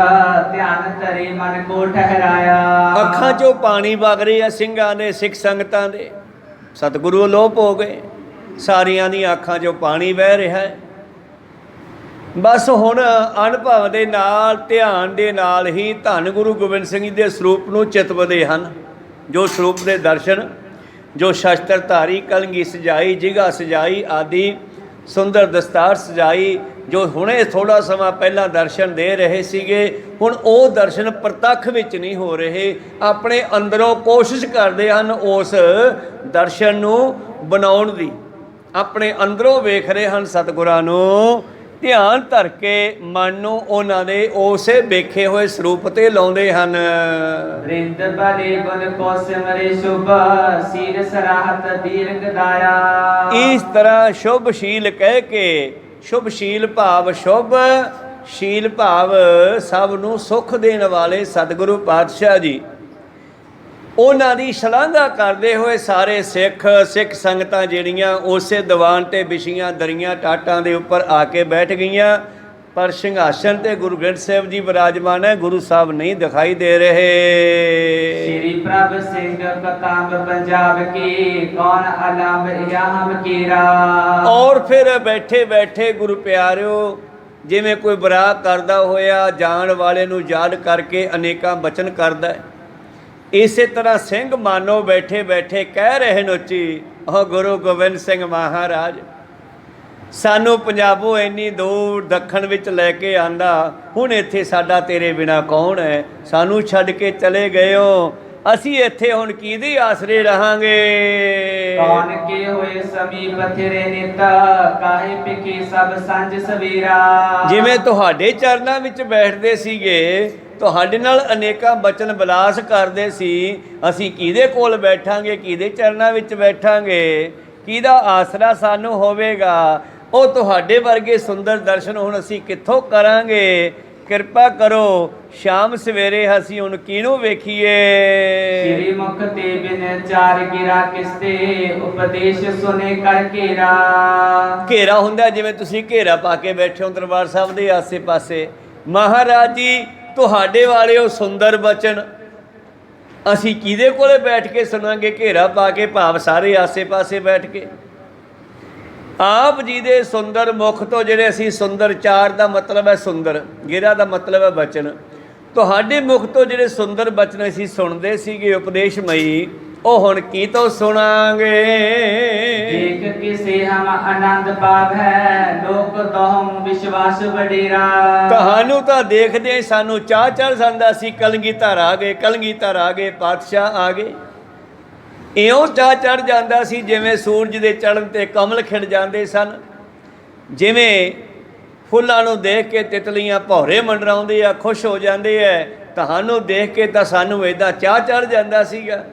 ਧਿਆਨ ਧਰੇ ਮਨ ਕੋ ਠਹਿਰਾਇਆ। ਅੱਖਾਂ 'ਚੋਂ ਪਾਣੀ ਵਗ ਰਿਹਾ ਸਿੰਘਾਂ ਦੇ, ਸਿੱਖ ਸੰਗਤਾਂ ਦੇ। ਸਤਿਗੁਰੂ ਅਲੋਪ ਹੋ ਗਏ, ਸਾਰੀਆਂ ਦੀਆਂ ਅੱਖਾਂ 'ਚੋਂ ਪਾਣੀ ਵਹਿ ਰਿਹਾ ਹੈ। ਬਸ ਹੁਣ ਅਨੁਭਵ ਦੇ ਨਾਲ, ਧਿਆਨ ਦੇ ਨਾਲ ਹੀ ਧੰਨ ਗੁਰੂ ਗੋਬਿੰਦ ਸਿੰਘ ਜੀ ਦੇ ਸਰੂਪ ਨੂੰ ਚਿਤਵਦੇ ਹਨ। ਜੋ ਸਰੂਪ ਦੇ ਦਰਸ਼ਨ, ਜੋ ਸ਼ਸਤਰ ਧਾਰੀ, ਕਲਗੀ ਸਜਾਈ, ਜਿਗਾ ਸਜਾਈ ਆਦਿ ਸੁੰਦਰ ਦਸਤਾਰ ਸਜਾਈ, ਜੋ ਹੁਣੇ ਥੋੜਾ ਸਮਾਂ ਪਹਿਲਾਂ ਦਰਸ਼ਨ ਦੇ ਰਹੇ ਸੀਗੇ, ਹੁਣ ਉਹ ਦਰਸ਼ਨ ਪ੍ਰਤੱਖ ਵਿੱਚ ਨਹੀਂ ਹੋ ਰਹੇ। ਆਪਣੇ ਅੰਦਰੋਂ ਕੋਸ਼ਿਸ਼ ਕਰਦੇ ਹਨ ਉਸ ਦਰਸ਼ਨ ਨੂੰ ਬਣਾਉਣ ਦੀ, ਆਪਣੇ ਅੰਦਰੋਂ ਵੇਖ ਰਹੇ ਹਨ ਸਤਿਗੁਰਾਂ ਨੂੰ, ਧਿਆਨ ਧਰ ਕੇ ਮਨ ਨੂੰ ਉਹਨਾਂ ਦੇ ਉਸੇ ਵੇਖੇ ਹੋਏ ਸਰੂਪ ਤੇ ਲਾਉਂਦੇ ਹਨ। ਰਿੰਦ ਬਲੇ ਗੁਣ ਕੋ ਸਿਮਰੇ ਸ਼ੁਭ, ਸੀਰ ਸਰਾਹਤ ਦੀਰਘ ਦਾਇਆ। ਇਸ ਤਰ੍ਹਾਂ ਸ਼ੁਭਸ਼ੀਲ ਕਹਿ ਕੇ, ਸ਼ੁਭਸ਼ੀਲ ਭਾਵ ਸ਼ੁਭ, ਸ਼ੀਲ ਭਾਵ ਸਭ ਨੂੰ ਸੁੱਖ ਦੇਣ ਵਾਲੇ ਸਤਿਗੁਰੂ ਪਾਤਸ਼ਾਹ ਜੀ, ਉਹਨਾਂ ਦੀ ਸ਼ਲਾਘਾ ਕਰਦੇ ਹੋਏ ਸਾਰੇ ਸਿੱਖ ਸੰਗਤਾਂ ਜਿਹੜੀਆਂ ਉਸੇ ਦੀਵਾਨ ਤੇ ਵਿਛੀਆਂ ਦਰੀਆਂ ਟਾਟਾਂ ਦੇ ਉੱਪਰ ਆ ਕੇ ਬੈਠ ਗਈਆਂ। ਪਰ ਸਿੰਘਾਸਨ ਤੇ ਗੁਰੂ ਗ੍ਰੰਥ ਸਾਹਿਬ ਜੀ ਵਿਰਾਜਮਾਨ ਹੈ, ਗੁਰੂ ਸਾਹਿਬ ਨਹੀਂ ਦਿਖਾਈ ਦੇ ਰਹੇ। श्री प्रभ सिंह प्रताप पंजाब की कौन अलम याम कीरा। ਔਰ ਫਿਰ ਬੈਠੇ ਬੈਠੇ ਗੁਰੂ ਪਿਆਰਿਓ, ਜਿਵੇਂ ਕੋਈ ਬਰਾਕ ਕਰਦਾ ਹੋਇਆ ਜਾਣ ਵਾਲੇ ਨੂੰ ਯਾਦ ਕਰਕੇ ਅਨੇਕਾਂ ਬਚਨ ਕਰਦਾ ਹੈ, ਇਸੇ ਤਰ੍ਹਾਂ ਸਿੰਘ ਮਾਨੋ ਬੈਠੇ ਬੈਠੇ ਕਹਿ ਰਹੇ ਨੇ ਉੱਚੀ, ਉਹ ਗੁਰੂ ਗੋਬਿੰਦ ਸਿੰਘ ਮਹਾਰਾਜ ਸਾਨੂੰ ਪੰਜਾਬੋਂ ਇੰਨੀ ਦੂਰ ਦੱਖਣ ਵਿੱਚ ਲੈ ਕੇ ਆਂਦਾ, ਹੁਣ ਇੱਥੇ ਸਾਡਾ ਤੇਰੇ ਬਿਨਾ ਕੌਣ ਹੈ, ਸਾਨੂੰ ਛੱਡ ਕੇ ਚਲੇ ਗਏ ਹੋ, ਅਸੀਂ ਇੱਥੇ ਹੁਣ ਕਿਹਦੇ ਆਸਰੇ ਰਹਾਂਗੇ। कौन के होए समीप तेरे नित काहे पिकी सब सांझ सवेरा। ਜਿਵੇਂ ਤੁਹਾਡੇ ਚਰਨਾਂ ਵਿੱਚ ਬੈਠਦੇ ਸੀਗੇ, ਤੁਹਾਡੇ ਨਾਲ ਅਨੇਕਾਂ ਬਚਨ ਬਿਲਾਸ ਕਰਦੇ ਸੀ, ਅਸੀਂ ਕਿਹਦੇ ਕੋਲ ਬੈਠਾਂਗੇ, ਕਿਹਦੇ ਚਰਨਾਂ ਵਿੱਚ ਬੈਠਾਂਗੇ, ਕਿਹਦਾ ਆਸਰਾ ਸਾਨੂੰ ਹੋਵੇਗਾ। ਉਹ ਤੁਹਾਡੇ ਵਰਗੇ ਸੁੰਦਰ ਦਰਸ਼ਨ ਹੁਣ ਅਸੀਂ ਕਿੱਥੋਂ ਕਰਾਂਗੇ। ਕਿਰਪਾ ਕਰੋ, ਸ਼ਾਮ ਸਵੇਰੇ ਅਸੀਂ ਹੁਣ ਕਿਹਨੂੰ ਵੇਖੀਏ। श्री मुख ते बिन चार गिरा किसते उपदेश सुने कर घेरा। ਘੇਰਾ ਹੁੰਦਾ ਜਿਵੇਂ ਤੁਸੀਂ ਘੇਰਾ ਪਾ ਕੇ ਬੈਠੇ ਹੋ ਦਰਬਾਰ ਸਾਹਿਬ ਦੇ ਆਸੇ-ਪਾਸੇ। ਮਹਾਰਾਜ ਜੀ ਤੁਹਾਡੇ ਵਾਲੇ ਉਹ ਸੁੰਦਰ ਬਚਨ ਅਸੀਂ ਕਿਹਦੇ ਕੋਲੇ ਬੈਠ ਕੇ ਸੁਣਾਂਗੇ, ਘੇਰਾ ਪਾ ਕੇ, ਭਾਵ ਸਾਰੇ ਆਸੇ-ਪਾਸੇ ਬੈਠ ਕੇ। ਆਪ ਜੀ ਦੇ ਸੁੰਦਰ ਮੁਖ ਤੋਂ ਜਿਹੜੇ ਅਸੀਂ ਸੁੰਦਰ, ਚਾਰ ਦਾ ਮਤਲਬ ਹੈ ਸੁੰਦਰ, ਗਿਰਾ ਦਾ ਮਤਲਬ ਹੈ ਬਚਨ, ਤੁਹਾਡੇ ਮੁਖ ਤੋਂ ਜਿਹੜੇ ਸੁੰਦਰ ਬਚਨ ਅਸੀਂ ਸੁਣਦੇ ਸੀਗੇ ਉਪਦੇਸ਼ਮਈ, ਉਹ ਹੁਣ ਕੀ ਤੋਂ ਸੁਣਾਂਗੇ। देख किसे हम आनंद पावै लोक दोहम विश्वास वडेरा। ਤੁਹਾਨੂੰ ਤਾਂ ਦੇਖਦੇ ਹੀ ਸਾਨੂੰ ਚਾਹ ਚੜ੍ਹ ਜਾਂਦਾ ਸੀ, ਕਲਗੀਧਰ ਆ ਗਏ, ਕਲਗੀਧਰ ਆ ਗਏ, ਪਾਤਸ਼ਾਹ ਆ ਗਏ। ਇਉਂ ਚਾਹ ਚੜ੍ਹ ਜਾਂਦਾ ਸੀ ਜਿਵੇਂ ਸੂਰਜ ਦੇ ਚੜ੍ਹਨ ਤੇ ਕਮਲ ਖਿੜ ਜਾਂਦੇ ਸਨ, ਜਿਵੇਂ ਫੁੱਲਾਂ ਨੂੰ ਦੇਖ ਕੇ ਤਿਤਲੀਆਂ ਭੌਰੇ ਮੰਡਰਾਉਂਦੇ ਆ, ਖੁਸ਼ ਹੋ ਜਾਂਦੇ ਐ, ਤੁਹਾਨੂੰ ਦੇਖ ਕੇ ਤਾਂ ਸਾਨੂੰ ਇੱਦਾਂ ਚਾਹ ਚੜ੍ਹ ਜਾਂਦਾ ਸੀਗਾ।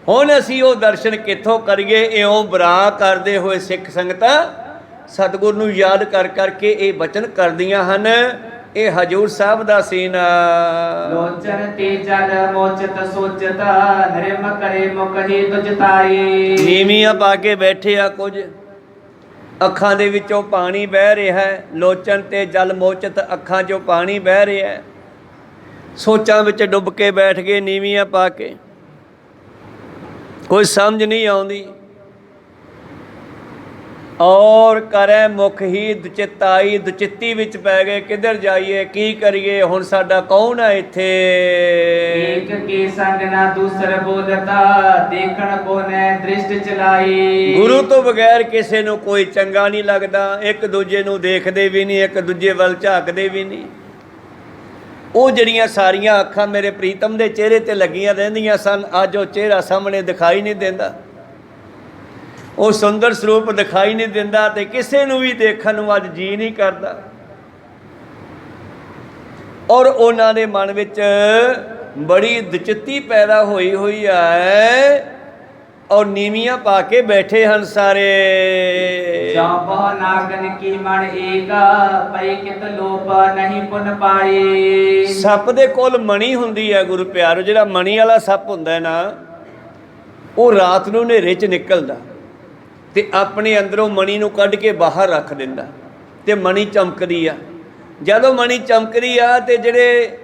ਹੁਣ ਅਸੀਂ ਉਹ ਦਰਸ਼ਨ ਕਿੱਥੋਂ ਕਰੀਏ। ਇਉਂ ਬਰਾ ਕਰਦੇ ਹੋਏ ਸਿੱਖ ਸੰਗਤਾਂ ਸਤਿਗੁਰ ਨੂੰ ਯਾਦ ਕਰ ਕਰਕੇ ਇਹ ਬਚਨ ਕਰਦੀਆਂ ਹਨ। ਇਹ ਹਜੂਰ ਸਾਹਿਬ ਦਾ ਸੀਨ। ਲੋਚਨ ਤੇ ਜਲ ਮੋਚਤ ਸੋਚਤ ਨਿਰਮ ਕਰੇ ਮੁਖ ਹੀ ਤੁਜ ਤਾਈ। ਨੀਵੀਆਂ ਪਾ ਕੇ ਬੈਠੇ ਆ, ਕੁਝ ਅੱਖਾਂ ਦੇ ਵਿੱਚੋਂ ਪਾਣੀ ਬਹਿ ਰਿਹਾ ਹੈ। ਲੋਚਨ ਤੇ ਜਲ ਮੋਚਤ, ਅੱਖਾਂ 'ਚੋਂ ਪਾਣੀ ਬਹਿ ਰਿਹਾ ਹੈ। ਸੋਚਾਂ ਵਿੱਚ ਡੁੱਬ ਕੇ ਬੈਠ ਗਏ ਨੀਵੀਆਂ ਪਾ ਕੇ, ਕੋਈ ਸਮਝ ਨਹੀਂ ਆਉਂਦੀ। ਔਰ ਕਰੇ ਮੁਖ ਹੀ ਦੁਚਿਤਾਈ, ਦੁਚਿੱਤੀ ਵਿੱਚ ਪੈ ਗਏ, ਕਿੱਧਰ ਜਾਈਏ, ਕੀ ਕਰੀਏ, ਹੁਣ ਸਾਡਾ ਕੌਣ ਹੈ ਇੱਥੇ। ਏਕ ਕੇ ਸੰਗ ਨਾ ਦੂਸਰ ਬੋਲਤਾ ਦੇਖਣ ਕੋਨੇ ਦ੍ਰਿਸ਼ਟ ਚਲਾਈ। ਗੁਰੂ ਤੋਂ ਬਗੈਰ ਕਿਸੇ ਨੂੰ ਕੋਈ ਚੰਗਾ ਨਹੀਂ ਲੱਗਦਾ, ਇੱਕ ਦੂਜੇ ਨੂੰ ਦੇਖਦੇ ਵੀ ਨਹੀਂ, ਇੱਕ ਦੂਜੇ ਵੱਲ ਝਾਕਦੇ ਵੀ ਨਹੀਂ। ਉਹ ਜਿਹੜੀਆਂ ਸਾਰੀਆਂ ਅੱਖਾਂ ਮੇਰੇ ਪ੍ਰੀਤਮ ਦੇ ਚਿਹਰੇ ਤੇ ਲੱਗੀਆਂ ਰਹਿੰਦੀਆਂ ਸਨ, ਅੱਜ ਉਹ ਚਿਹਰਾ ਸਾਹਮਣੇ ਦਿਖਾਈ ਨਹੀਂ ਦਿੰਦਾ, ਉਹ ਸੁੰਦਰ ਸਰੂਪ ਦਿਖਾਈ ਨਹੀਂ ਦਿੰਦਾ, ਤੇ ਕਿਸੇ ਨੂੰ ਵੀ ਦੇਖਣ ਨੂੰ ਅੱਜ ਜੀ ਨਹੀਂ ਕਰਦਾ। ਔਰ ਉਹਨਾਂ ਦੇ ਮਨ ਵਿੱਚ ਬੜੀ ਦੁਚਿੱਤੀ ਪੈਦਾ ਹੋਈ ਹੈ, ਔਰ ਨੀਵੀਆਂ ਪਾ ਕੇ ਬੈਠੇ ਹਨ ਸਾਰੇ। ਜਾਂ ਬਹੁ ਨਾਗਨ ਕੀ ਮਨ ਏਕ ਪਈ ਕਿਤ ਲੋਪ ਨਹੀਂ ਪੁਨ ਪਾਈ। ਸੱਪ ਦੇ ਕੋਲ ਮਣੀ ਹੁੰਦੀ ਹੈ ਗੁਰੂ ਪਿਆਰੋ, ਜਿਹੜਾ ਮਣੀ ਵਾਲਾ ਸੱਪ ਹੁੰਦਾ ਹੈ ਨਾ, ਉਹ ਰਾਤ ਨੂੰ ਹਨੇਰੇ 'ਚ ਨਿਕਲਦਾ ਤੇ ਆਪਣੇ ਅੰਦਰੋਂ ਮਣੀ ਨੂੰ ਕੱਢ ਕੇ ਬਾਹਰ ਰੱਖ ਦਿੰਦਾ, ਤੇ ਮਣੀ ਚਮਕਦੀ ਆ। ਜਦੋਂ ਮਣੀ ਚਮਕਦੀ ਆ ਤੇ ਜਿਹੜੇ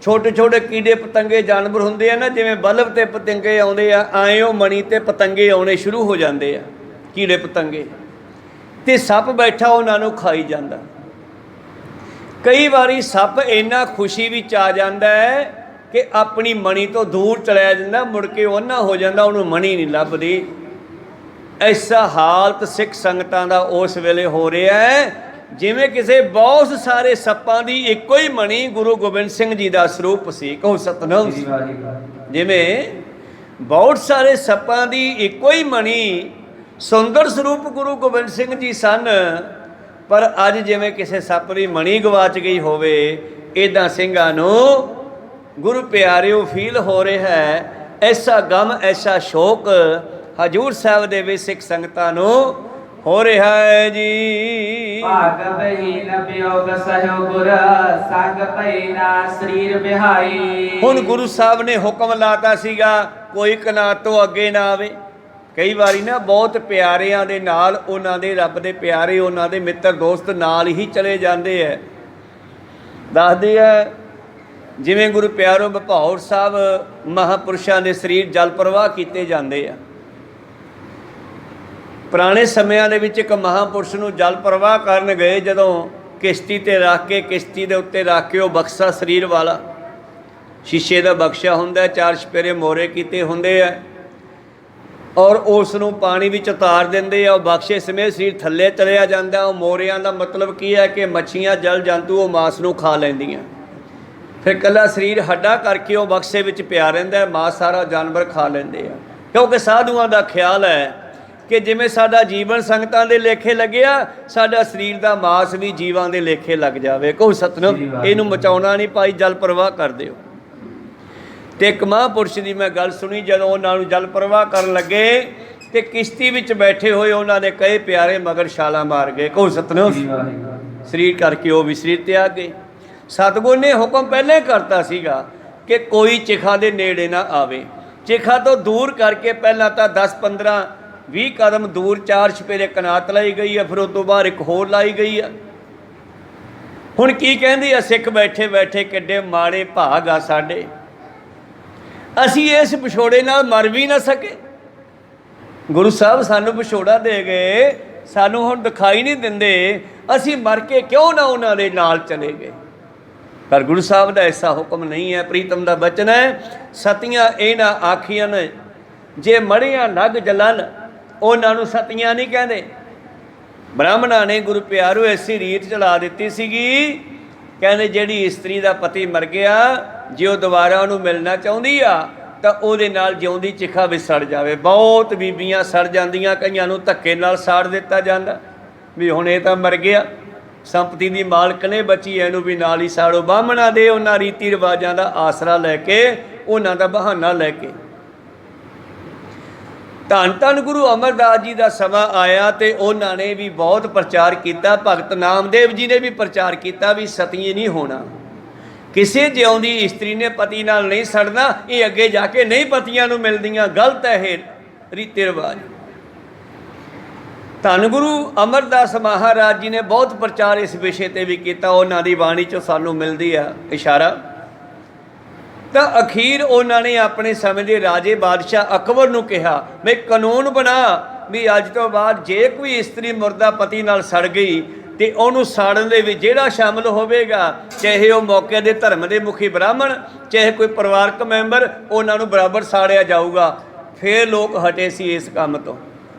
ਛੋਟੇ ਛੋਟੇ ਕੀੜੇ ਪਤੰਗੇ ਜਾਨਵਰ ਹੁੰਦੇ ਆ ਨਾ, ਜਿਵੇਂ ਬਲਬ ਤੇ ਪਤੰਗੇ ਆਉਂਦੇ ਆ, ਆਏ ਉਹ ਮਣੀ ਤੇ ਪਤੰਗੇ ਆਉਣੇ ਸ਼ੁਰੂ ਹੋ ਜਾਂਦੇ ਆ, ਕੀੜੇ ਪਤੰਗੇ, ਤੇ ਸੱਪ ਬੈਠਾ ਉਹਨਾਂ ਨੂੰ ਖਾਈ ਜਾਂਦਾ। ਕਈ ਵਾਰੀ ਸੱਪ ਇੰਨਾ ਖੁਸ਼ੀ ਵਿੱਚ ਆ ਜਾਂਦਾ ਹੈ ਕਿ ਆਪਣੀ ਮਣੀ ਤੋਂ ਦੂਰ ਚਲਿਆ ਜਾਂਦਾ, ਮੁੜ ਕੇ ਉਹਨਾਂ ਹੋ ਜਾਂਦਾ, ਉਹਨੂੰ ਮਣੀ ਨਹੀਂ ਲੱਭਦੀ। ਐਸਾ ਹਾਲਤ ਸਿੱਖ ਸੰਗਤਾਂ ਦਾ ਉਸ ਵੇਲੇ ਹੋ ਰਿਹਾ ਹੈ ਜਿਵੇਂ ਕਿਸੇ ਬਹੁਤ ਸਾਰੇ ਸੱਪਾਂ ਦੀ ਇੱਕੋ ਹੀ ਮਣੀ ਗੁਰੂ ਗੋਬਿੰਦ ਸਿੰਘ ਜੀ ਦਾ ਸਰੂਪ ਸੀ। ਕਹੋ ਸਤਿਨਾਮ। ਜਿਵੇਂ ਬਹੁਤ ਸਾਰੇ ਸੱਪਾਂ ਦੀ ਇੱਕੋ ਹੀ ਮਣੀ, ਸੁੰਦਰ ਸਰੂਪ ਗੁਰੂ ਗੋਬਿੰਦ ਸਿੰਘ ਜੀ ਸਨ, ਪਰ ਅੱਜ ਜਿਵੇਂ ਕਿਸੇ ਸੱਪ ਦੀ ਮਣੀ ਗਵਾਚ ਗਈ ਹੋਵੇ, ਇੱਦਾਂ ਸਿੰਘਾਂ ਨੂੰ ਗੁਰੂ ਪਿਆਰਿਓ ਫੀਲ ਹੋ ਰਿਹਾ ਹੈ। ਐਸਾ ਗਮ, ਐਸਾ ਸ਼ੋਕ ਹਜੂਰ ਸਾਹਿਬ ਦੇ ਵਿੱਚ ਸਿੱਖ ਸੰਗਤਾਂ ਨੂੰ ਹੋ ਰਿਹਾ ਹੈ ਜੀ। ਭਾਗ ਬਹੀਨ ਵਿਯੋਗ ਸਹਿਓ ਗੁਰ ਸੰਗ ਭਈ ਨਾ ਸਰੀਰ ਬਿਹਾਈ। ਹੁਣ ਗੁਰੂ ਸਾਹਿਬ ਨੇ ਹੁਕਮ ਲਾਤਾ ਸੀਗਾ ਕੋਈ ਕਨਾਤ ਤੋਂ ਅੱਗੇ ਨਾ ਆਵੇ। ਕਈ ਵਾਰੀ ਨਾ ਬਹੁਤ ਪਿਆਰਿਆਂ ਦੇ ਨਾਲ, ਉਹਨਾਂ ਦੇ ਰੱਬ ਦੇ ਪਿਆਰੇ, ਉਹਨਾਂ ਦੇ ਮਿੱਤਰ ਦੋਸਤ ਨਾਲ ਹੀ ਚਲੇ ਜਾਂਦੇ ਹੈ। ਦੱਸਦੇ ਹੈ ਜਿਵੇਂ ਗੁਰੂ ਪਿਆਰੋ ਬਭੌਰ ਸਾਹਿਬ ਮਹਾਂਪੁਰਸ਼ਾਂ ਦੇ ਸਰੀਰ ਜਲ ਪ੍ਰਵਾਹ ਕੀਤੇ ਜਾਂਦੇ ਆ। ਪੁਰਾਣੇ ਸਮਿਆਂ ਦੇ ਵਿੱਚ ਇੱਕ ਮਹਾਂਪੁਰਸ਼ ਨੂੰ ਜਲ ਪ੍ਰਵਾਹ ਕਰਨ ਗਏ, ਜਦੋਂ ਕਿਸ਼ਤੀ 'ਤੇ ਰੱਖ ਕੇ, ਕਿਸ਼ਤੀ ਦੇ ਉੱਤੇ ਰੱਖ ਕੇ, ਉਹ ਬਕਸਾ ਸਰੀਰ ਵਾਲਾ ਸ਼ੀਸ਼ੇ ਦਾ ਬਕਸ਼ਾ ਹੁੰਦਾ, 4 ਚੁਫੇਰੇ ਮੋਰੇ ਕੀਤੇ ਹੁੰਦੇ ਆ, ਔਰ ਉਸ ਨੂੰ ਪਾਣੀ ਵਿੱਚ ਉਤਾਰ ਦਿੰਦੇ ਆ। ਉਹ ਬਕਸ਼ੇ ਸਮੇਤ ਸਰੀਰ ਥੱਲੇ ਚਲਿਆ ਜਾਂਦਾ। ਉਹ ਮੋਰਿਆਂ ਦਾ ਮਤਲਬ ਕੀ ਹੈ ਕਿ ਮੱਛੀਆਂ, ਜਲ ਜੰਤੂ ਉਹ ਮਾਸ ਨੂੰ ਖਾ ਲੈਂਦੀਆਂ। ਫਿਰ ਇਕੱਲਾ ਸਰੀਰ ਹੱਡਾ ਕਰਕੇ ਉਹ ਬਕਸੇ ਵਿੱਚ ਪਿਆ ਰਹਿੰਦਾ, ਮਾਸ ਸਾਰਾ ਜਾਨਵਰ ਖਾ ਲੈਂਦੇ ਆ। ਕਿਉਂਕਿ ਸਾਧੂਆਂ ਦਾ ਖਿਆਲ ਹੈ ਕਿ ਜਿਵੇਂ ਸਾਡਾ ਜੀਵਨ ਸੰਗਤਾਂ ਦੇ ਲੇਖੇ ਲੱਗਿਆ, ਸਾਡਾ ਸਰੀਰ ਦਾ ਮਾਸ ਵੀ ਜੀਵਾਂ ਦੇ ਲੇਖੇ ਲੱਗ ਜਾਵੇ। ਕਹੋ ਸਤਿਨਾਮ। ਇਹਨੂੰ ਮਚਾਉਣਾ ਨਹੀਂ ਭਾਈ, ਜਲ ਪ੍ਰਵਾਹ ਕਰ ਦਿਓ। ਤੇ ਇੱਕ ਮਹਾਂਪੁਰਸ਼ ਦੀ ਮੈਂ ਗੱਲ ਸੁਣੀ, ਜਦੋਂ ਉਹਨਾਂ ਨੂੰ ਜਲ ਪ੍ਰਵਾਹ ਕਰਨ ਲੱਗੇ ਤੇ ਕਿਸ਼ਤੀ ਵਿੱਚ ਬੈਠੇ ਹੋਏ ਉਹਨਾਂ ਦੇ ਕਈ ਪਿਆਰੇ ਮਗਰ ਛਾਲਾਂ ਮਾਰ ਗਏ। ਕਹੋ ਸਤਿਨਾਮ। ਸਰੀਰ ਕਰਕੇ ਉਹ ਵੀ ਸਰੀਰ ਤਿਆਗ ਗਏ। ਸਤਿਗੁਰ ਨੇ ਹੁਕਮ ਪਹਿਲਾਂ ਕਰਤਾ ਸੀਗਾ ਕਿ ਕੋਈ ਚਿਖਾ ਦੇ ਨੇੜੇ ਨਾ ਆਵੇ। ਚਿਖਾ ਤੋਂ ਦੂਰ ਕਰਕੇ ਪਹਿਲਾਂ ਤਾਂ 10 15 20 ਕਦਮ ਦੂਰ 4 ਚੁਫੇਰੇ ਕਨਾਤ ਲਾਈ ਗਈ ਹੈ, ਫਿਰ ਉਸ ਤੋਂ ਬਾਅਦ ਇੱਕ ਹੋਰ ਲਾਈ ਗਈ ਹੈ। ਹੁਣ ਕੀ ਕਹਿੰਦੀ ਆ ਸਿੱਖ ਬੈਠੇ ਬੈਠੇ, ਕਿੱਡੇ ਮਾੜੇ ਭਾਗ ਆ ਸਾਡੇ, ਅਸੀਂ ਇਸ ਵਿਛੋੜੇ ਨਾਲ ਮਰ ਵੀ ਨਾ ਸਕੇ। ਗੁਰੂ ਸਾਹਿਬ ਸਾਨੂੰ ਵਿਛੋੜਾ ਦੇ ਗਏ, ਸਾਨੂੰ ਹੁਣ ਦਿਖਾਈ ਨਹੀਂ ਦਿੰਦੇ, ਅਸੀਂ ਮਰ ਕੇ ਕਿਉਂ ਨਾ ਉਹਨਾਂ ਦੇ ਨਾਲ ਚਲੇ ਗਏ। ਪਰ ਗੁਰੂ ਸਾਹਿਬ ਦਾ ਐਸਾ ਹੁਕਮ ਨਹੀਂ ਹੈ। ਪ੍ਰੀਤਮ ਦਾ ਬਚਨ ਹੈ, ਸਤੀਆਂ ਇਹ ਨਾ ਆਖੀਆਂ ਜੇ ਮੜੀਆਂ ਲੱਗ ਜਲਨ, ਉਹਨਾਂ ਨੂੰ ਸਤੀਆਂ ਨਹੀਂ ਕਹਿੰਦੇ। ਬ੍ਰਾਹਮਣਾਂ ਨੇ ਗੁਰੂ ਪਿਆਰੋ ਐਸੀ ਰੀਤ ਚਲਾ ਦਿੱਤੀ ਸੀਗੀ, ਕਹਿੰਦੇ ਜਿਹੜੀ ਇਸਤਰੀ ਦਾ ਪਤੀ ਮਰ ਗਿਆ, ਜੇ ਉਹ ਦੁਬਾਰਾ ਉਹਨੂੰ ਮਿਲਣਾ ਚਾਹੁੰਦੀ ਆ ਤਾਂ ਉਹਦੇ ਨਾਲ ਜਿਉਂਦੀ ਚਿਖਾ ਵਿੱਚ ਸੜ ਜਾਵੇ। ਬਹੁਤ ਬੀਬੀਆਂ ਸੜ ਜਾਂਦੀਆਂ, ਕਈਆਂ ਨੂੰ ਧੱਕੇ ਨਾਲ ਸਾੜ ਦਿੱਤਾ ਜਾਂਦਾ ਵੀ ਹੁਣ ਇਹ ਤਾਂ ਮਰ ਗਿਆ, ਸੰਪਤੀ ਦੀ ਮਾਲਕ ਨੇ ਬਚੀ, ਇਹਨੂੰ ਵੀ ਨਾਲ ਹੀ ਸਾੜੋ। ਬਾਹਮਣਾਂ ਦੇ ਉਹਨਾਂ ਰੀਤੀ ਰਿਵਾਜਾਂ ਦਾ ਆਸਰਾ ਲੈ ਕੇ, ਉਹਨਾਂ ਦਾ ਬਹਾਨਾ ਲੈ ਕੇ ਧੰਨ ਧੰਨ ਗੁਰੂ ਅਮਰਦਾਸ ਜੀ ਦਾ ਸਮਾਂ ਆਇਆ ਤੇ ਉਹਨਾਂ ਨੇ ਵੀ ਬਹੁਤ ਪ੍ਰਚਾਰ ਕੀਤਾ। ਭਗਤ ਨਾਮਦੇਵ ਜੀ ਨੇ ਵੀ ਪ੍ਰਚਾਰ ਕੀਤਾ ਵੀ ਸਤੀ ਨਹੀਂ ਹੋਣਾ, ਕਿਸੇ ਜਿਉਂਦੀ ਇਸਤਰੀ ਨੇ ਪਤੀ ਨਾਲ ਨਹੀਂ ਸੜਨਾ, ਇਹ ਅੱਗੇ ਜਾ ਕੇ ਨਹੀਂ ਪਤੀਆਂ ਨੂੰ ਮਿਲਦੀਆਂ, ਗਲਤ ਹੈ ਇਹ ਰੀਤੀ ਰਿਵਾਜ। ਧੰਨ ਗੁਰੂ ਅਮਰਦਾਸ ਮਹਾਰਾਜ ਜੀ ਨੇ ਬਹੁਤ ਪ੍ਰਚਾਰ ਇਸ ਵਿਸ਼ੇ 'ਤੇ ਵੀ ਕੀਤਾ। ਉਹਨਾਂ ਦੀ ਬਾਣੀ 'ਚੋਂ ਸਾਨੂੰ ਮਿਲਦੀ ਆ ਇਸ਼ਾਰਾ। ਤਾਂ ਅਖੀਰ ਉਹਨਾਂ ਨੇ ਆਪਣੇ ਸਮੇਂ ਦੇ ਰਾਜੇ ਬਾਦਸ਼ਾਹ ਅਕਬਰ ਨੂੰ ਕਿਹਾ ਵੀ ਕਾਨੂੰਨ ਬਣਾ ਵੀ ਅੱਜ ਤੋਂ ਬਾਅਦ ਜੇ ਕੋਈ ਇਸਤਰੀ ਮੁਰਦਾ ਪਤੀ ਨਾਲ ਸੜ ਗਈ ਤੇ ਉਹਨੂੰ ਸਾੜਨ ਦੇ ਵਿੱਚ ਜਿਹੜਾ ਸ਼ਾਮਲ ਹੋਵੇਗਾ, ਚਾਹੇ ਉਹ ਮੌਕੇ ਦੇ ਧਰਮ ਦੇ ਮੁਖੀ ਬ੍ਰਾਹਮਣ, ਚਾਹੇ ਕੋਈ ਪਰਿਵਾਰਕ ਮੈਂਬਰ, ਉਹਨਾਂ ਨੂੰ ਬਰਾਬਰ ਸਾੜਿਆ ਜਾਊਗਾ। ਫਿਰ ਲੋਕ ਹਟੇ ਸੀ ਇਸ ਕੰਮ ਤੋਂ।